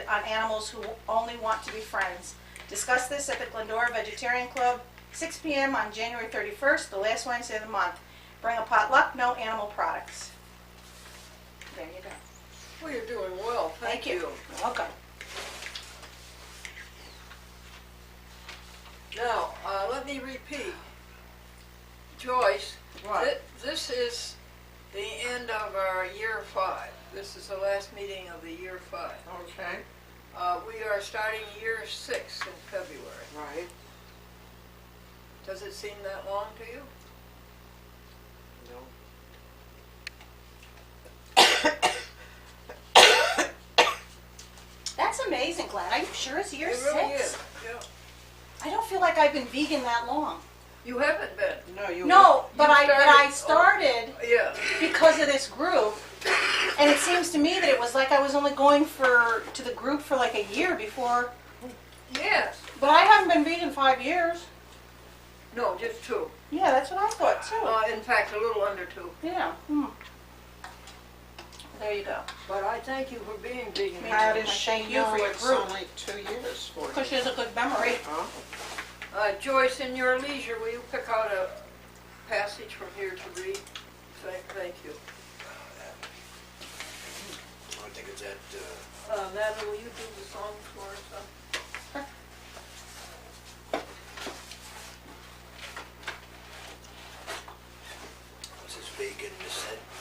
on animals who only want to be friends." Discuss this at the Glendora Vegetarian Club, 6 p.m. on January 31st, the last Wednesday of the month. Bring a potluck, no animal products. There you go. Well, you're doing well. Thank you. You're welcome. Now, let me repeat. Joyce, What? this is the end of our year 5. This is the last meeting of the year 5. Okay. We are starting year 6 in February. Right. Does it seem that long to you? No. That's amazing, Glenn. Are you sure it's year It 6? really is. Yeah. I don't feel like I've been vegan that long. You haven't been. No, you. No, but You I started- started Yeah. because of this group, and it seems to me that it was like I was only going to the group for like a year before. Yes. But I haven't been vegan 5 years. No, just 2. Yeah, that's what I thought too. In fact, a little under 2. Yeah. There you go. But I thank you for being vegan. How does I she thank you know for your it's group. only 2 years for Because she you? has a good memory. Huh? Joyce, in your leisure, will you pick out a passage from here to read? Thank you. I think it's at, Natalie, will you do the song for us? what's this vegan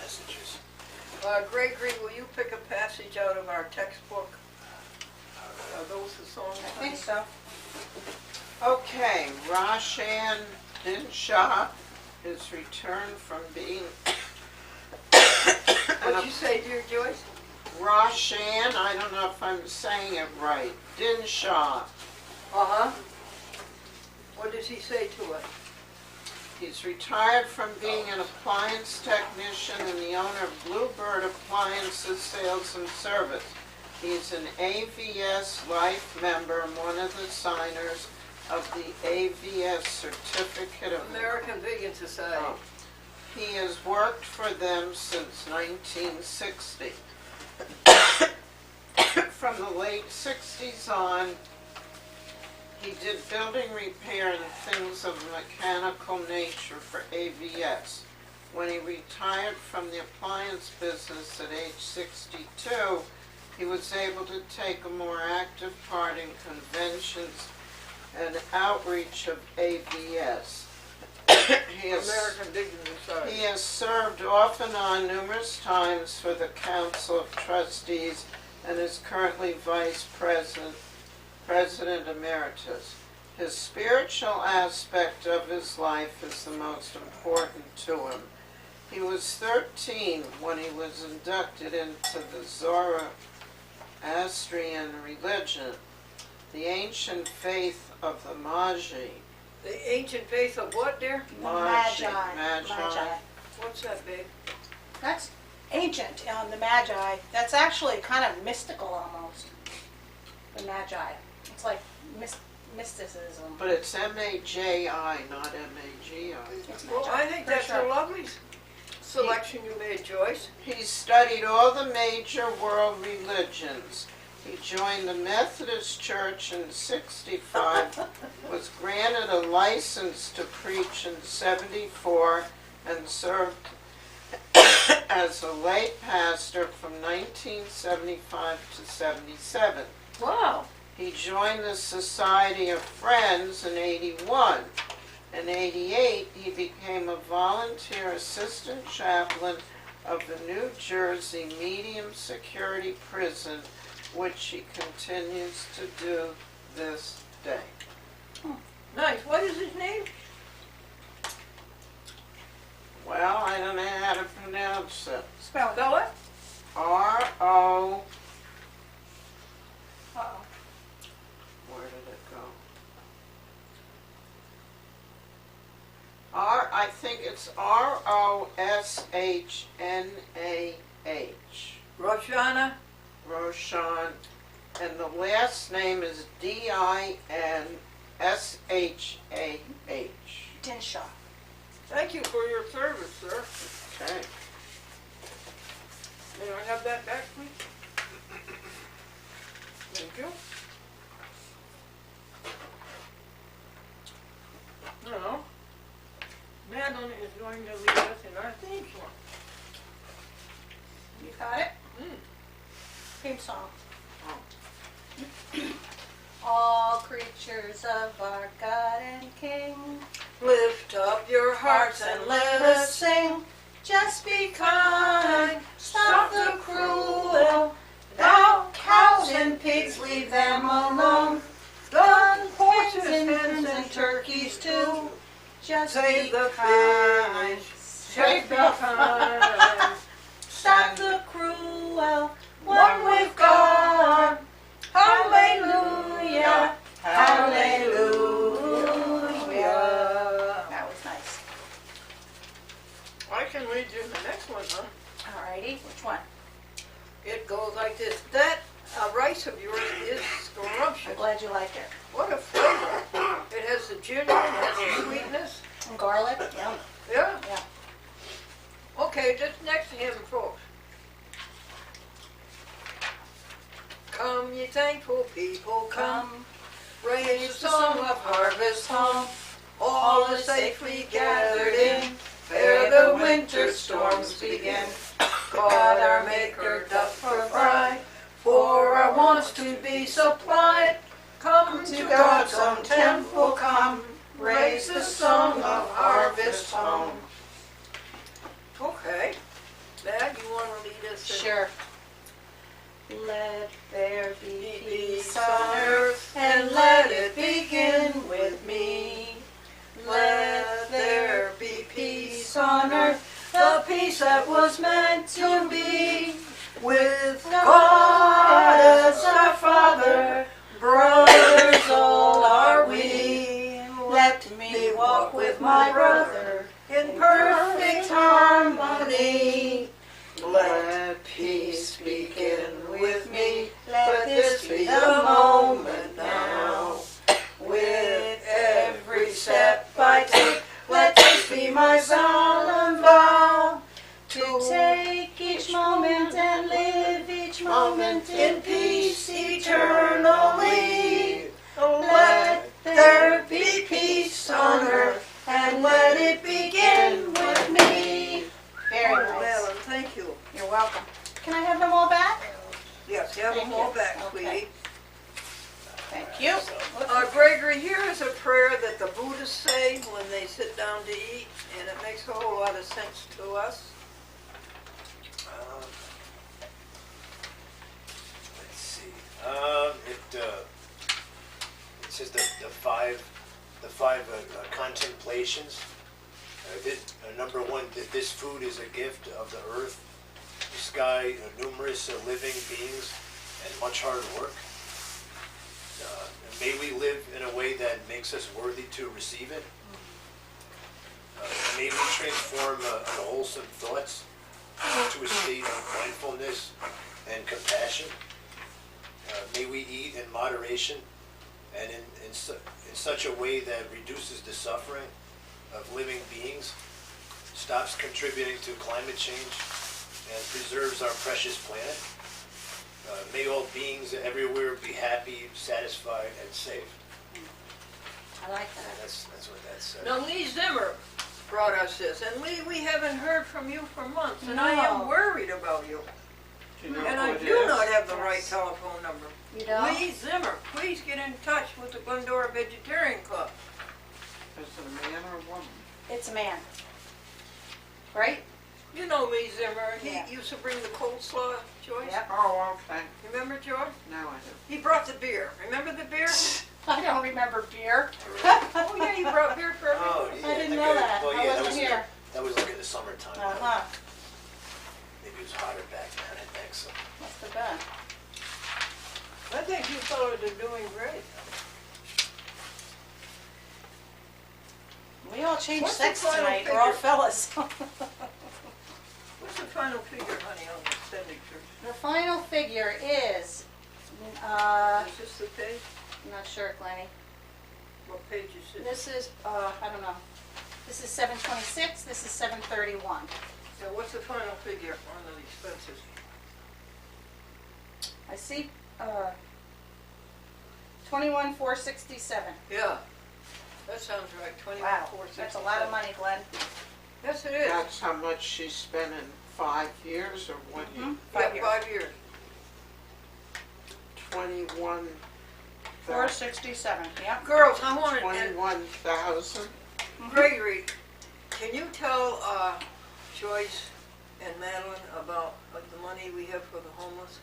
messages? Gregory, will you pick a passage out of our textbook? Are those the songs? I think so. Okay, Roshan Dinshaw is returned from being. What'd you say, dear Joyce? Roshan, I don't know if I'm saying it right. Dinshaw. Uh-huh. What does he say to us? He's retired from being an appliance technician and the owner of Bluebird Appliances Sales and Service. He's an AVS Life member and one of the signers of the AVS Certificate of American Vegan Society. Oh. He has worked for them since 1960. From the late 60s on, he did building repair and things of a mechanical nature for AVS. When he retired from the appliance business at age 62, he was able to take a more active part in conventions and outreach of AVS. He American Vegan Society. has served off and on numerous times for the Council of Trustees and is currently Vice President Emeritus. His spiritual aspect of his life is the most important to him. He was 13 when he was inducted into the Zoroastrian religion, the ancient faith of the Magi. The ancient faith of what, dear? The Magi. Magi. What's that, babe? That's ancient, the Magi. That's actually kind of mystical almost. The Magi. It's like mysticism. But it's M-A-J-I, not M-A-G-I. It's Well, I think For that's sure. a lovely selection you made, Joyce. He studied all the major world religions. He joined the Methodist Church in 65, was granted a license to preach in 74, and served as a lay pastor from 1975 to 77. Wow. He joined the Society of Friends in 81. In 88, he became a volunteer assistant chaplain of the New Jersey medium security prison, which he continues to do this day. Nice. What is his name? Well, I don't know how to pronounce it. Spell it. Spell it? R-O, Uh-oh. where did it go? I think it's R-O-S-H-N-A-H. Roshana? Roshan, and the last name is D-I-N-S-H-A-H. Dinshaw. Thank you for your service, sir. Okay. May I have that back, please? Thank you. Now, Madeline is going to lead us in our theme song. You got it? Mm. Theme song. All creatures of our God and King, Lift up your hearts and let us sing. just be kind, stop the cruel. Thou cows and pigs, leave them alone. Guns, horses, hens, and turkeys too. Just Save be the kind, fish, save the kind. stop the cruel. One with God. Hallelujah, hallelujah. That was nice. I can read you the next one, huh? Alrighty, which one? It goes like this. That rice of yours is I'm scrumptious. glad you like it. What a flavor. It has the ginger, it has the sweetness. And garlic? Yum. Yeah? Yeah. Okay, just next hymn, folks. Come, ye thankful people, come. Raise the song of harvest home. All is safely gathered in. Ere the winter storms begin. God our Maker doth provide for our wants to be supplied. Come to God's own temple, come. Raise the song of harvest home. Okay. Dad, you want to lead us in? Sure. Let there be Peace peace on earth, and let it begin with me. Let there be peace on earth, the peace that was meant to be. With God as our Father, brothers all are we. Let me walk with my brother in perfect harmony. Let peace begin with me. Let this be the moment now. With every step I take, let this be my solemn vow. To take each moment and live each moment in peace eternally. Let there be peace on earth, and let it begin with me. Very nice. Madeline, thank you. You're welcome. Can I have them all back? Yes, have them Thank all you. back, Okay. sweetie. Thank you. Gregory, here is a prayer that the Buddhists say when they sit down to eat, and it makes a whole lot of sense to us. Let's see. It says the five contemplations. Number one, that this food is a gift of the earth, the sky, numerous living beings, and much hard work. May we live in a way that makes us worthy to receive it. May we transform unwholesome thoughts to a state of mindfulness and compassion. May we eat in moderation and in such a way that reduces the suffering of living beings, stops contributing to climate change, and preserves our precious planet. May all beings everywhere be happy, satisfied, and safe. I like And that. that's what that says. Now, Lee Zimmer brought us this, and Lee, we haven't heard from you for months, and I am No. worried about you. Do you know And who I it do is? not have the right Yes. telephone number. You don't? Lee Zimmer, please get in touch with the Glendora Vegetarian Club. Is it a man or a woman? It's a man. Right? You know Lee Zimmer, he Yeah. used to bring the coleslaw, Joyce. Yep. Oh, okay. Remember, George? Now I do. He brought the beer. Remember the beer? I don't remember beer. Oh yeah, he brought beer for everyone. Oh, yeah, I didn't think know that. Well, I yeah, wasn't here. That was like in the summertime. Uh-huh. Maybe it was hotter back then, I think so. Must have been. I think you fellows are doing great. We all changed What's the sex final tonight. We're all figure? fellas. What's the final figure, honey, on the expenditure? The final figure is, Is this the page? I'm not sure, Glennie. What page is this? This is, I don't know. This is 726, this is 731. So what's the final figure on the expenses? I see, 21,467. Yeah, that sounds right, 21, Wow, 467. that's a lot of money, Glenn. Yes, it is. That's how much she spent in 5 years or 1 year? Mhm. Yeah, 5 years. 5 years. 21. 467, yep. Girls, I want to, 21,000. Gregory, can you tell Joyce and Madeline about the money we have for the homeless?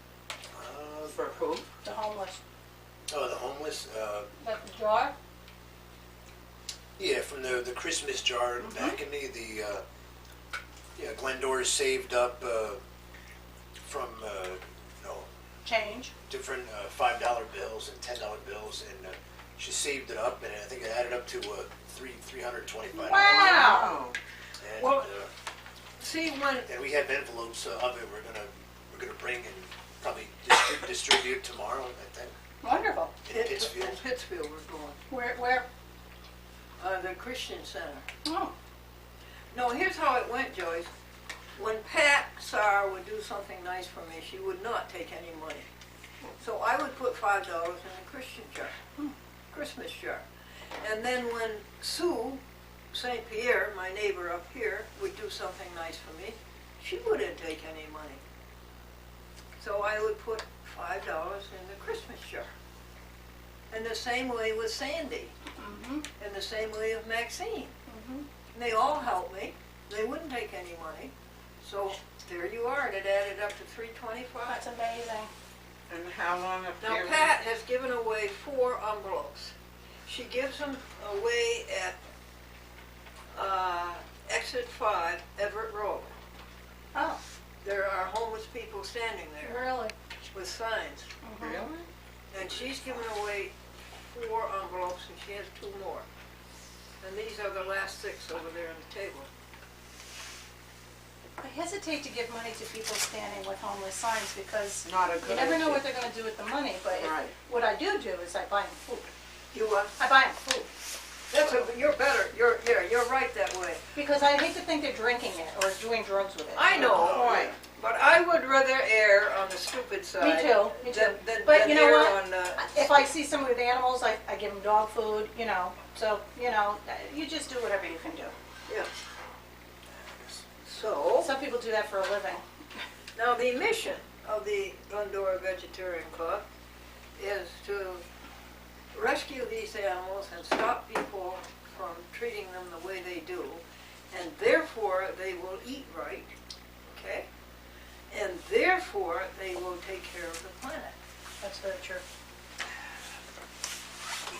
For who? The homeless. Oh, the homeless? Like the jar? Yeah, from the Christmas jar back in the Glendora saved up from Change. different $5 bills and $10 bills, and she saved it up, and I think it added up to $325. Wow. And, Well- See, when, and we have envelopes of it. We're gonna bring and probably distribute tomorrow, I think, Wonderful. in Pittsfield. in Pittsfield we're going, Where? the Christian Center. Oh, No, here's how it went, Joyce. When Pat Sarr would do something nice for me, she would not take any money. So I would put $5 in a Christian jar, Christmas jar. And then when Sue St. Pierre, my neighbor up here, would do something nice for me, she wouldn't take any money. So I would put $5 in the Christmas jar. And the same way with Sandy, mm-hmm. and the same way with Maxine. Mm-hmm. And they all helped me. They wouldn't take any money. So there you are, and it added up to $325. That's amazing. And how long a Now period? Pat has given away 4 envelopes. She gives them away at exit 5, Everett Road. Oh, There are homeless people standing there really? with signs. Mhm. Really? And she's given away 4 envelopes, and she has 2 more. And these are the last 6 over there on the table. I hesitate to give money to people standing with homeless signs because Not a you good never know idea. what they're going to do with the money. But Right. what I do is I buy them food. You I buy them food you're better. You're right that way. because I hate to think they're drinking it or doing drugs with it. I know, Right. but I would rather err on the stupid side. Me too. Me too. Than But you know err what? on, If I see someone with animals, I give them dog food. So you just do whatever you can do. yeah. So, Some people do that for a living. now the mission of the Glendora Vegetarian Club is to rescue these animals and stop people from treating them the way they do, and therefore they will eat right, okay? And therefore they will take care of the planet. That's very true.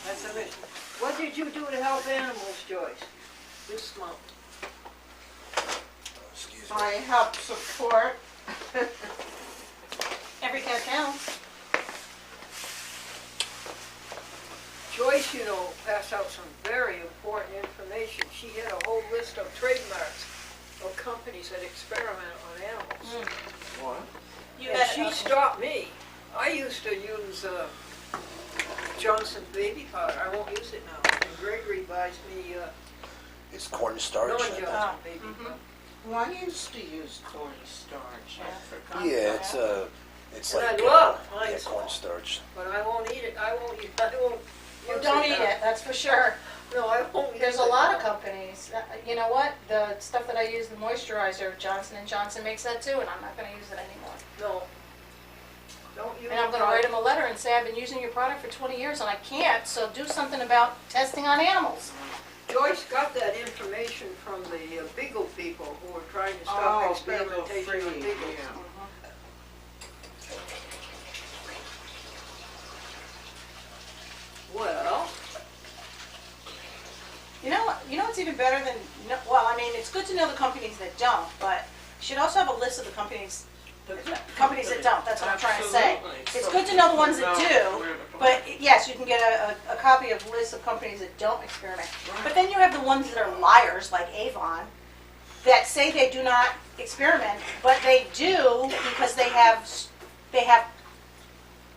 That's the mission. What did you do to help animals, Joyce, this month? Excuse me. I help support. Every cat counts. Joyce, passed out some very important information. She had a whole list of trademarks of companies that experiment on animals. What? You And had she stopped me. I used to use Johnson's baby powder, I won't use it now. And Gregory buys me, It's cornstarch. non-Johnson Oh, baby mhm. powder. Well, I used to use cornstarch, I forgot. Yeah, it's And I like love mine yeah, small. cornstarch. But I won't eat it, I won't use Don't it eat now. it, that's for sure. No, I won't use it. There's a lot of now. companies, you know what, the stuff that I use, the moisturizer, Johnson & Johnson makes that too, and I'm not gonna use it anymore. No. Don't use it. And I'm gonna write them a letter and say, I've been using your product for 20 years and I can't, so do something about testing on animals. Joyce got that information from the Beagle people who were trying to stop Oh, experimentation on Beagle-free, beagles. yeah. Well, You know what's even better than, well, I mean, it's good to know the companies that don't, but you should also have a list of the companies that don't, that's what I'm trying to say. Absolutely. It's So good to know the ones that people know do, where to but go. yes, you can get a copy of lists of companies that don't experiment. But then you have the ones that are liars, like Avon, that say they do not experiment, but they do because they have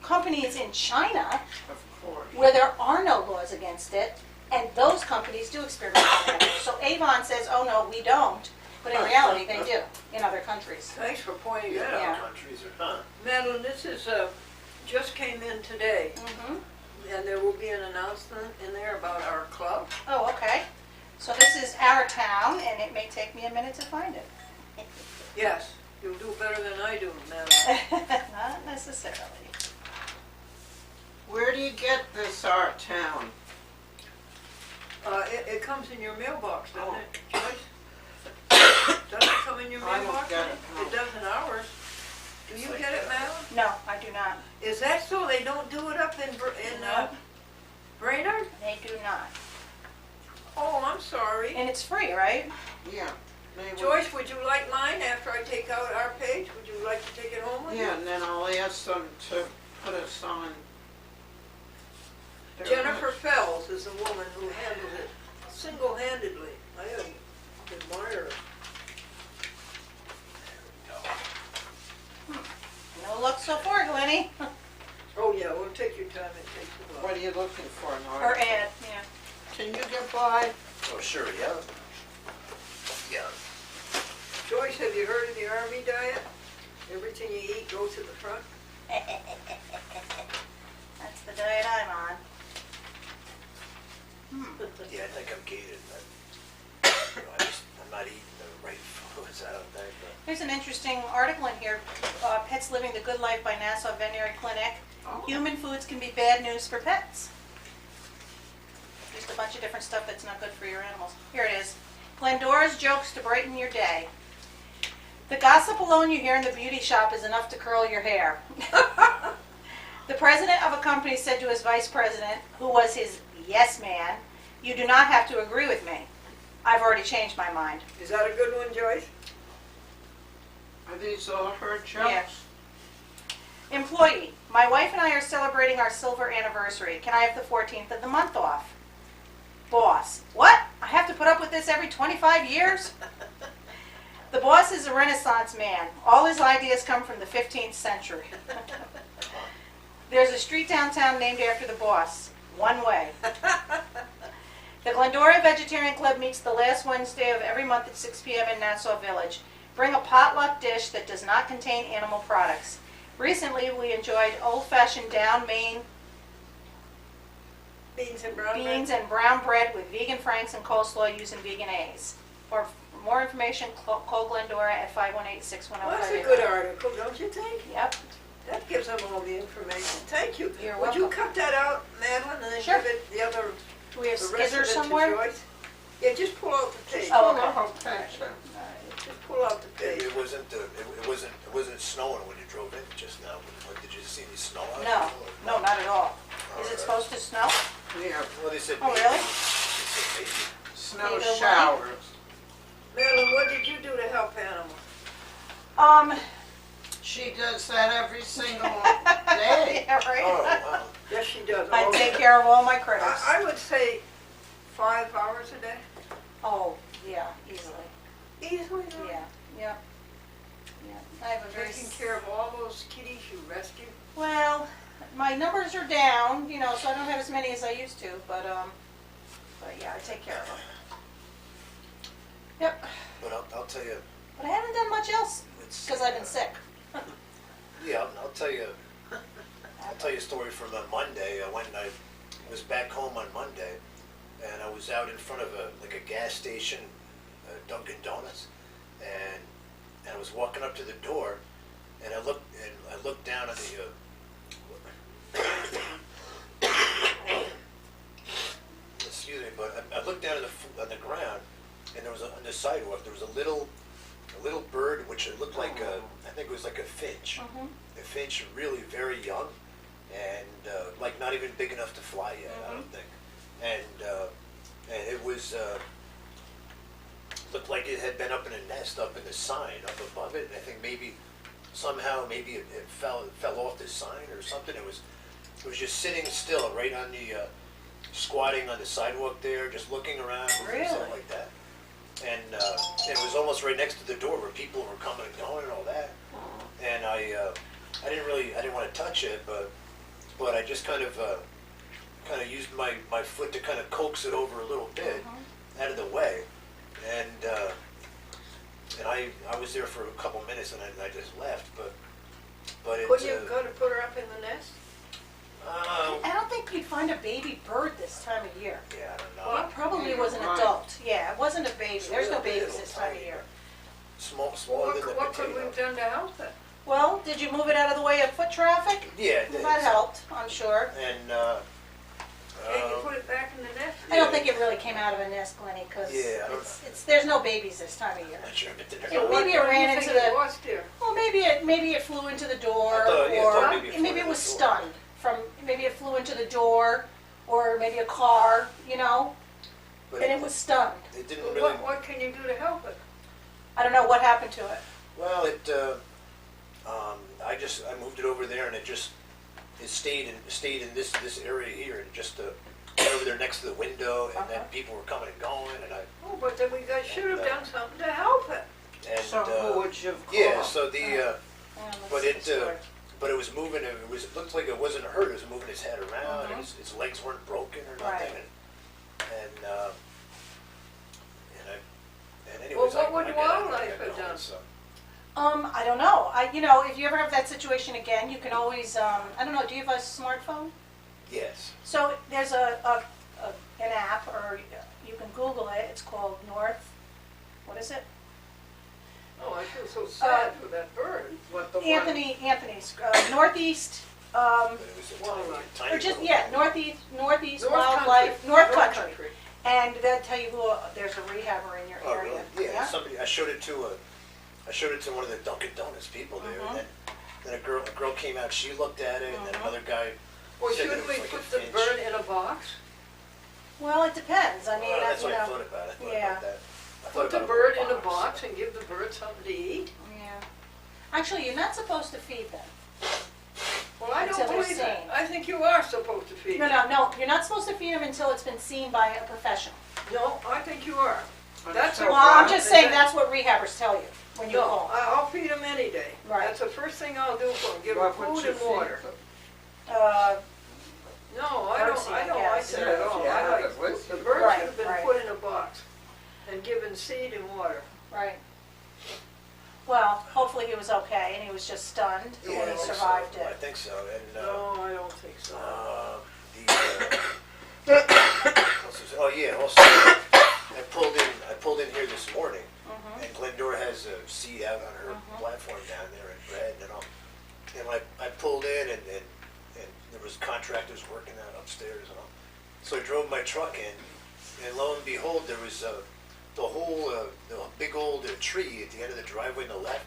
companies in China Of course. where there are no laws against it, and those companies do experiment on animals. So Avon says, oh no, we don't, but in reality they do in other countries. thanks for pointing that Yeah. out. Countries are huh? Madeline, this is, just came in today, Mm-hmm. and there will be an announcement in there about our club. Oh, okay. So this is our town, and it may take me a minute to find it. Yes, you'll do better than I do, Madeline. Not necessarily. Where do you get this, our town? It comes in your mailbox, doesn't Oh. it, Joyce? Doesn't it come in your I don't mailbox? get it, no. It does in ours. Do you get it, Madeline? No, I do not. Is that so? They don't do it up in No. Brainerd? They do not. Oh, I'm sorry. And it's free, right? Yeah. They would- Joyce, would you like mine after I take out our page? Would you like to take it home with you? Yeah, and then I'll ask them to put us on. their Jennifer list. Fells is the woman who handles it single-handedly. I admire her. No luck so far, Glenny. Oh, yeah, well, take your time. It takes a What while. are you looking for, an Or article? Ed, yeah. Can you get by? Oh sure, yeah. Yeah. Joyce, have you heard of the Army diet? Everything you eat goes to the front. That's the diet I'm on. Yeah, I think I'm gated. I'm not eating the right foods, I don't think. But There's an interesting article in here, Pets Living the Good Life by Nassau Veterinary Clinic. Oh. Human foods can be bad news for pets. Just a bunch of different stuff that's not good for your animals. Here it is. Glendora's jokes to brighten your day. The gossip alone you hear in the beauty shop is enough to curl your hair. The president of a company said to his vice president, who was his yes man, "You do not have to agree with me. I've already changed my mind." Is that a good one, Joyce? Are these all her jokes? Yeah. Employee, my wife and I are celebrating our silver anniversary. Can I have the 14th of the month off? Boss, what? I have to put up with this every 25 years? The boss is a Renaissance man. All his ideas come from the 15th century. There's a street downtown named after the boss. One way. The Glendora Vegetarian Club meets the last Wednesday of every month at 6 p.m. in Nassau Village. Bring a potluck dish that does not contain animal products. Recently, we enjoyed old-fashioned down Maine Beans and brown beans bread? and brown bread with vegan franks and coleslaw using vegan A's. For more information, call Glendora at 518-610-5800. Well, that's a good article, don't you think? Yep. That gives them all the information. Thank you. You're Would you welcome. cut that out, Madeline, and then Sure. give it the other, Do we have the rest of scissors it to somewhere? Joyce? Yeah, just pull out the page. Oh, Pull okay. the whole page then. Just pull out the page. it wasn't snowing when you drove in just now. Did you see any snow out No, there? no, not at all. Is it supposed to snow? Yeah, Well, they said Oh, maybe. really? They said maybe. snow Either way. showers. Madeline, what did you do to help animals? She does that every single day. Yeah, right. Oh, wow. Yes, she does. I all take day. care of all my critters. I would say 5 hours a day. Oh, yeah, easily. Easily. huh? Yeah, yeah. Yeah. I have a very Taking care of all those kitties you rescued. well, my numbers are down, you know, so I don't have as many as I used to, but yeah, I take care of them. Yep, But I'll tell you, but I haven't done much else, it's, because I've been sick. yeah, I'll tell you a story from Monday. When I was back home on Monday, and I was out in front of a gas station, Dunkin' Donuts, and I was walking up to the door, and I looked down at the excuse me, but I looked down on the ground, and there was on the sidewalk there was a little bird, which it looked like I think it was like a finch. Mhm. A finch, really very young, and like not even big enough to fly yet, I don't think. And it was looked like it had been up in a nest up in the sign up above it. And I think somehow it fell off the sign or something. It was just sitting still right on the squatting on the sidewalk there, just looking around, Really? something like that. And it was almost right next to the door where people were coming and going and all that. And I didn't want to touch it, but I just kind of used my foot to kind of coax it over a little bit out of the way, and I was there for a couple minutes and I just left, but it. Couldn't you go to put her up in the nest? I don't think you'd find a baby bird this time of year. Yeah, I don't know. It probably was an Right. adult. Yeah, it wasn't a baby. There's no babies Little this time of tiny. year. Smaller than the What could we potato. have done to help it? Well, did you move it out of the way of foot traffic? Yeah, it Well, did. that helped, I'm sure. And And you put it back in the nest? I don't think it really came out of a nest, Glenny, because Yeah, I don't there's no babies this time of year. I'm not sure if it did or Yeah, not. maybe it What do you ran think into it the. was there? Well, maybe it flew into the door, I thought maybe it flew maybe it into was the door. stunned from. Maybe it flew into the door, or maybe a car, you know, But and it was stunned. it didn't Well, really. what can you do to help it? I don't know what happened to it. Well, I moved it over there, and it stayed in this area here, and just went over there next to the window, and then people were coming and going, and Oh, but then we guys should have done something to help it. So who would you have called? yeah. So the Yeah, but let's see the story. but it was moving. It looked like it wasn't hurt. It was moving his head around, and its legs weren't broken or nothing. Right. And anyways, Well, what I would got wildlife have going, done? So. I don't know. If you ever have that situation again, you can always, I don't know, do you have a smartphone? Yes. So there's an app, or you can Google it. It's called what is it? Oh, I feel so sad for that bird. What the Anthony's Northeast, But it was a Wildlife. tiny or just, little yeah, thing. Northeast North Wildlife, Country. North Country. And they'll tell you who, there's a rehabber in your Oh, area. really? Yeah. Somebody. I showed it to one of the Dunkin' Donuts people there, and then a girl came out. She looked at it, and then another guy. Well, said that shouldn't it we was like put a the finch. bird in a box? Well, it depends. I mean, Well, that's you what I know, thought about. I thought yeah. about that. I thought Put the about bird a in a box and give the bird something to eat? yeah. Actually, you're not supposed to feed them. Well, I Until don't they're believe that. sane. I think you are supposed to feed No, them. no, you're not supposed to feed them until it's been seen by a professional. No, I think you are. That's So a Well, I'm problem. just saying that's what rehabbers tell you when you No, call. I'll feed them any day. Right. That's the first thing I'll do for them, give them What would food you and feed water. them? No, I don't Birdseed, I like guess. that at all. Yeah, I like, it was- the bird Right, should have been right. put in a box and given seed and water. Right. Well, hopefully he was okay and he was just stunned Yeah, and I he think survived so. I it. think so. And No, I don't think so. oh yeah. Also, I pulled in here this morning, and Glendora has a seat out on her platform down there in red, and all. And I pulled in, and there was contractors working out upstairs, and all. So I drove my truck in, and lo and behold, there was the big old tree at the end of the driveway on the left.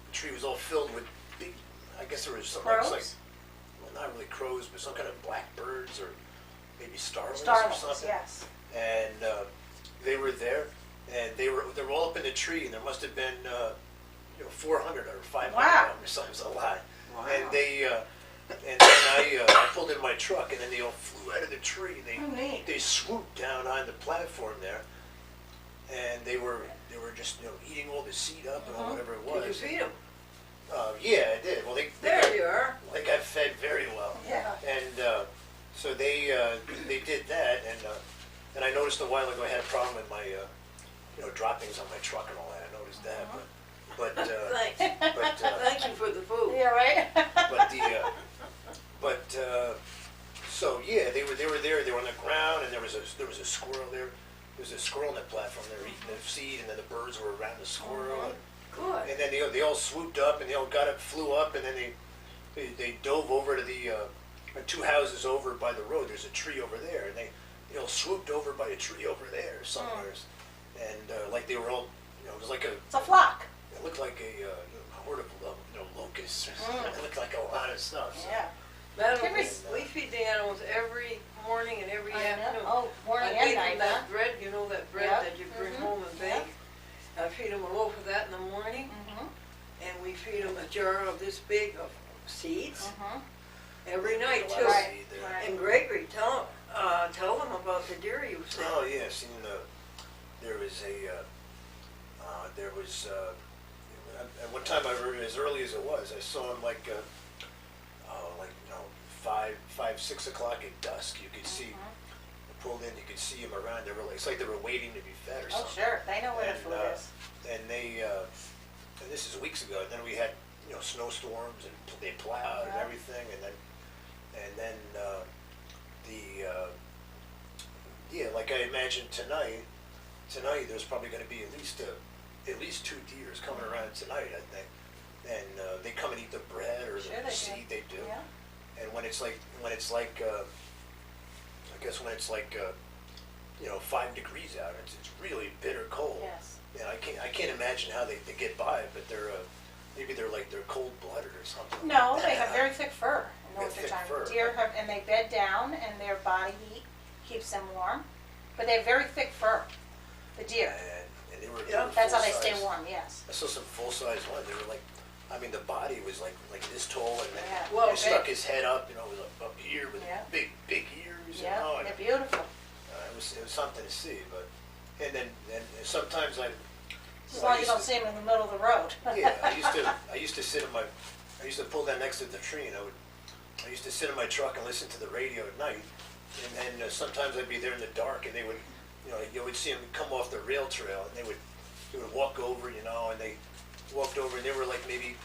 The tree was all filled with big. I guess there was some Crows? like, well, not really crows, but some kind of blackbirds or maybe starlings or Starlings, something. yes. And they were there, and they were all up in the tree, and there must have been 400 or 500 Wow. of them, or something, a lot. Wow. And then I pulled in my truck, and then they all flew out of the tree. And Oh, neat. they swooped down on the platform there, and they were just eating all the seed up and all whatever it was. Did you feed them? Yeah, I did. Well, There you are. they got fed very well. Yeah. And so they did that, and I noticed a while ago I had a problem with my droppings on my truck and all that. I noticed that, Thanks. but Thank you for the food. Yeah, right? so yeah, they were there. They were on the ground, and there was a squirrel there. There was a squirrel on that platform. They were eating the seed, and then the birds were around the squirrel. Good. And then they all swooped up, and they all got up, flew up, and then they dove over to the 2 houses over by the road. There's a tree over there, and they all swooped over by a tree over there somewhere, and like they were all, it was like It's a flock. it looked like a horde of locusts. Or something. It looked like a lot of stuff. So. Yeah. We feed the animals every morning and every afternoon. Oh, morning I and feed night, them huh? that bread, that bread Yep. that you bring home and bake. I feed them a loaf of that in the morning, and we feed them a jar of this big of seeds every night A lot too. of Right. seed there. Right. And Gregory, tell them about the deer you said. Oh yeah, seen there was at one time I remember as early as it was, I saw him like 5, 6 o'clock at dusk. You could see pulled in, you could see him around. It's like they were waiting to be fed or Oh, something. sure. They know where the And, food is. And and this is weeks ago. And then we had snowstorms, and they plowed and everything, and then like I imagine tonight there's probably going to be at least 2 deers coming around tonight, I think, and they come and eat the bread or Sure the they do. seed they do, Yeah. and when it's like I guess when it's like 5 degrees out, it's really bitter cold. Yes. And I can't imagine how they get by it, but maybe they're cold blooded or something. No, they have very thick fur in They the have thick wintertime. fur. Deer have, and they bed down, and their body heat keeps them warm. But they have very thick fur, the deer. And they were That's how they stay full-size. warm, yes. I saw some full size ones. They were like, the body was like this tall, and then Yeah. Well, he stuck his head up, it was up here with Yeah. big ears. Yeah, And, they're beautiful. it was something to see. But and sometimes As long as you don't see them in the middle of the road. Yeah, I used to sit I used to pull down next to the tree, and I used to sit in my truck and listen to the radio at night, and then sometimes I'd be there in the dark, and they would, you would see them come off the rail trail, and they would walk over, and they walked over, and they were like maybe,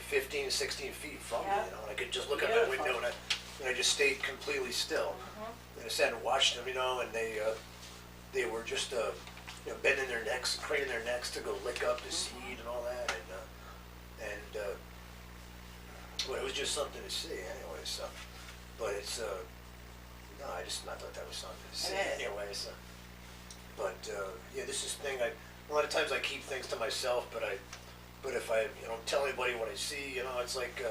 15, 16 feet from me, Yeah. and I could just look out my Beautiful. window, and I just stayed completely still, and I sat and watched them, and they were just, bending their necks, craning their necks to go lick up the seed and all that, well, it was just something to see anyway. So, but it's no, I thought that was something to see It is. anyway. So, but yeah, this is the thing. A lot of times I keep things to myself, but if I don't tell anybody what I see, it's like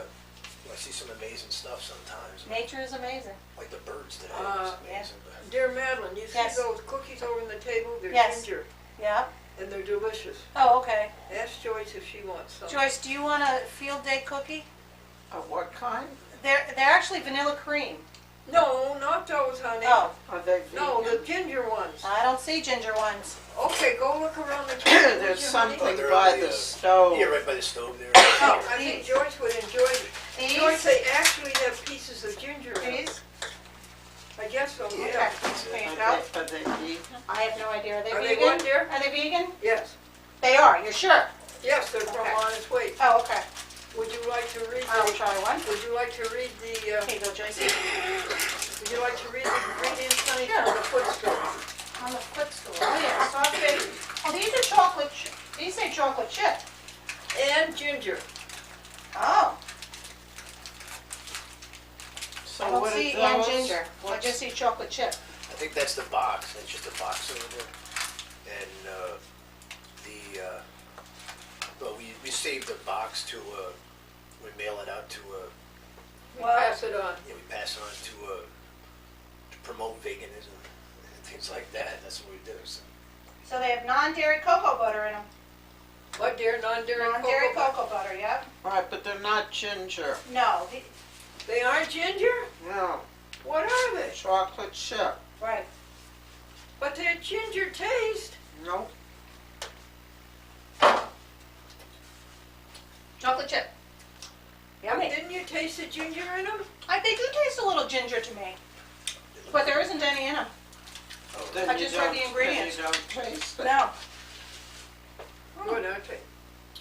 I see some amazing stuff sometimes. Nature is amazing. Like the birds today, it's yeah. amazing. But Dear Madeline, you see Yes. those cookies over on the table? They're Yes. ginger, Yeah. and they're delicious. Oh, okay. Ask Joyce if she wants some. Joyce, do you want a field day cookie? Of what kind? They're actually vanilla cream. No, not those, honey. Oh, Are they vegan? No, the ginger ones. I don't see ginger ones. Okay, go look around the kitchen. There's would you, honey? something they're by on the the, stove. yeah, right by the stove there. Oh, I think Joyce would enjoy it. Joyce, These? they actually have pieces of ginger in them. These? I guess so, Yeah. yeah. There you Are go. they vegan? I have no idea. Are they Are they vegan? what, dear? Are they vegan? Yes, They are. You're sure? yes, they're from Okay. Honest Weight. Oh, okay. Would you like to read I'll the, try one. would you like to read the, Here you go, Joyce. would you like to read the ingredients, honey, Sure. from the footstool? On the footstool. Oh, yeah. Sausage. Oh, these are chocolate. These say chocolate chip. And ginger. Oh. So I don't what see are and those? ginger. I just see chocolate chip. I think that's the box. That's just a box over there. And well, we saved the box to we mail it out to We pass it on. we pass it on to promote veganism and things like that. That's what we do. So. So they have non-dairy cocoa butter in them. What, dear, non-dairy Non-dairy cocoa? cocoa butter, yep. Right, but they're not ginger. No, They aren't ginger? No, What are they? chocolate chip. right. But they have ginger taste. Nope. Chocolate chip. Yummy. Didn't you taste the ginger in them? They do taste a little ginger to me, but there isn't any in them. Then I you just read the don't- ingredients. Then you don't taste it. No. Good, okay.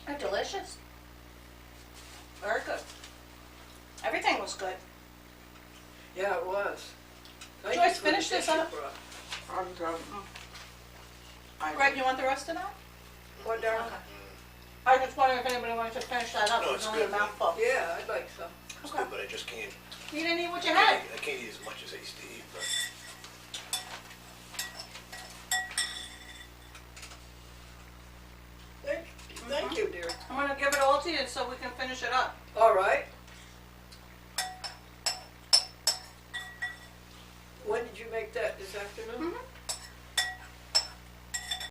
They're delicious. Very good. Everything was good. Yeah, it was. Thank Joyce, you for the finish this dish you up. brought. I'm done. Greg, you want the rest of that? What, darling? Okay. I was just wondering if anybody wanted to finish that up. No, It it's was only a good, man. mouthful. Yeah, I'd like some. It's Okay. good, but I just can't. You didn't eat what you had. I can't eat as much as I used to eat. But Thank you, dear. I'm gonna give it all to you so we can finish it up. All right. When did you make that, this afternoon? Mm-hmm.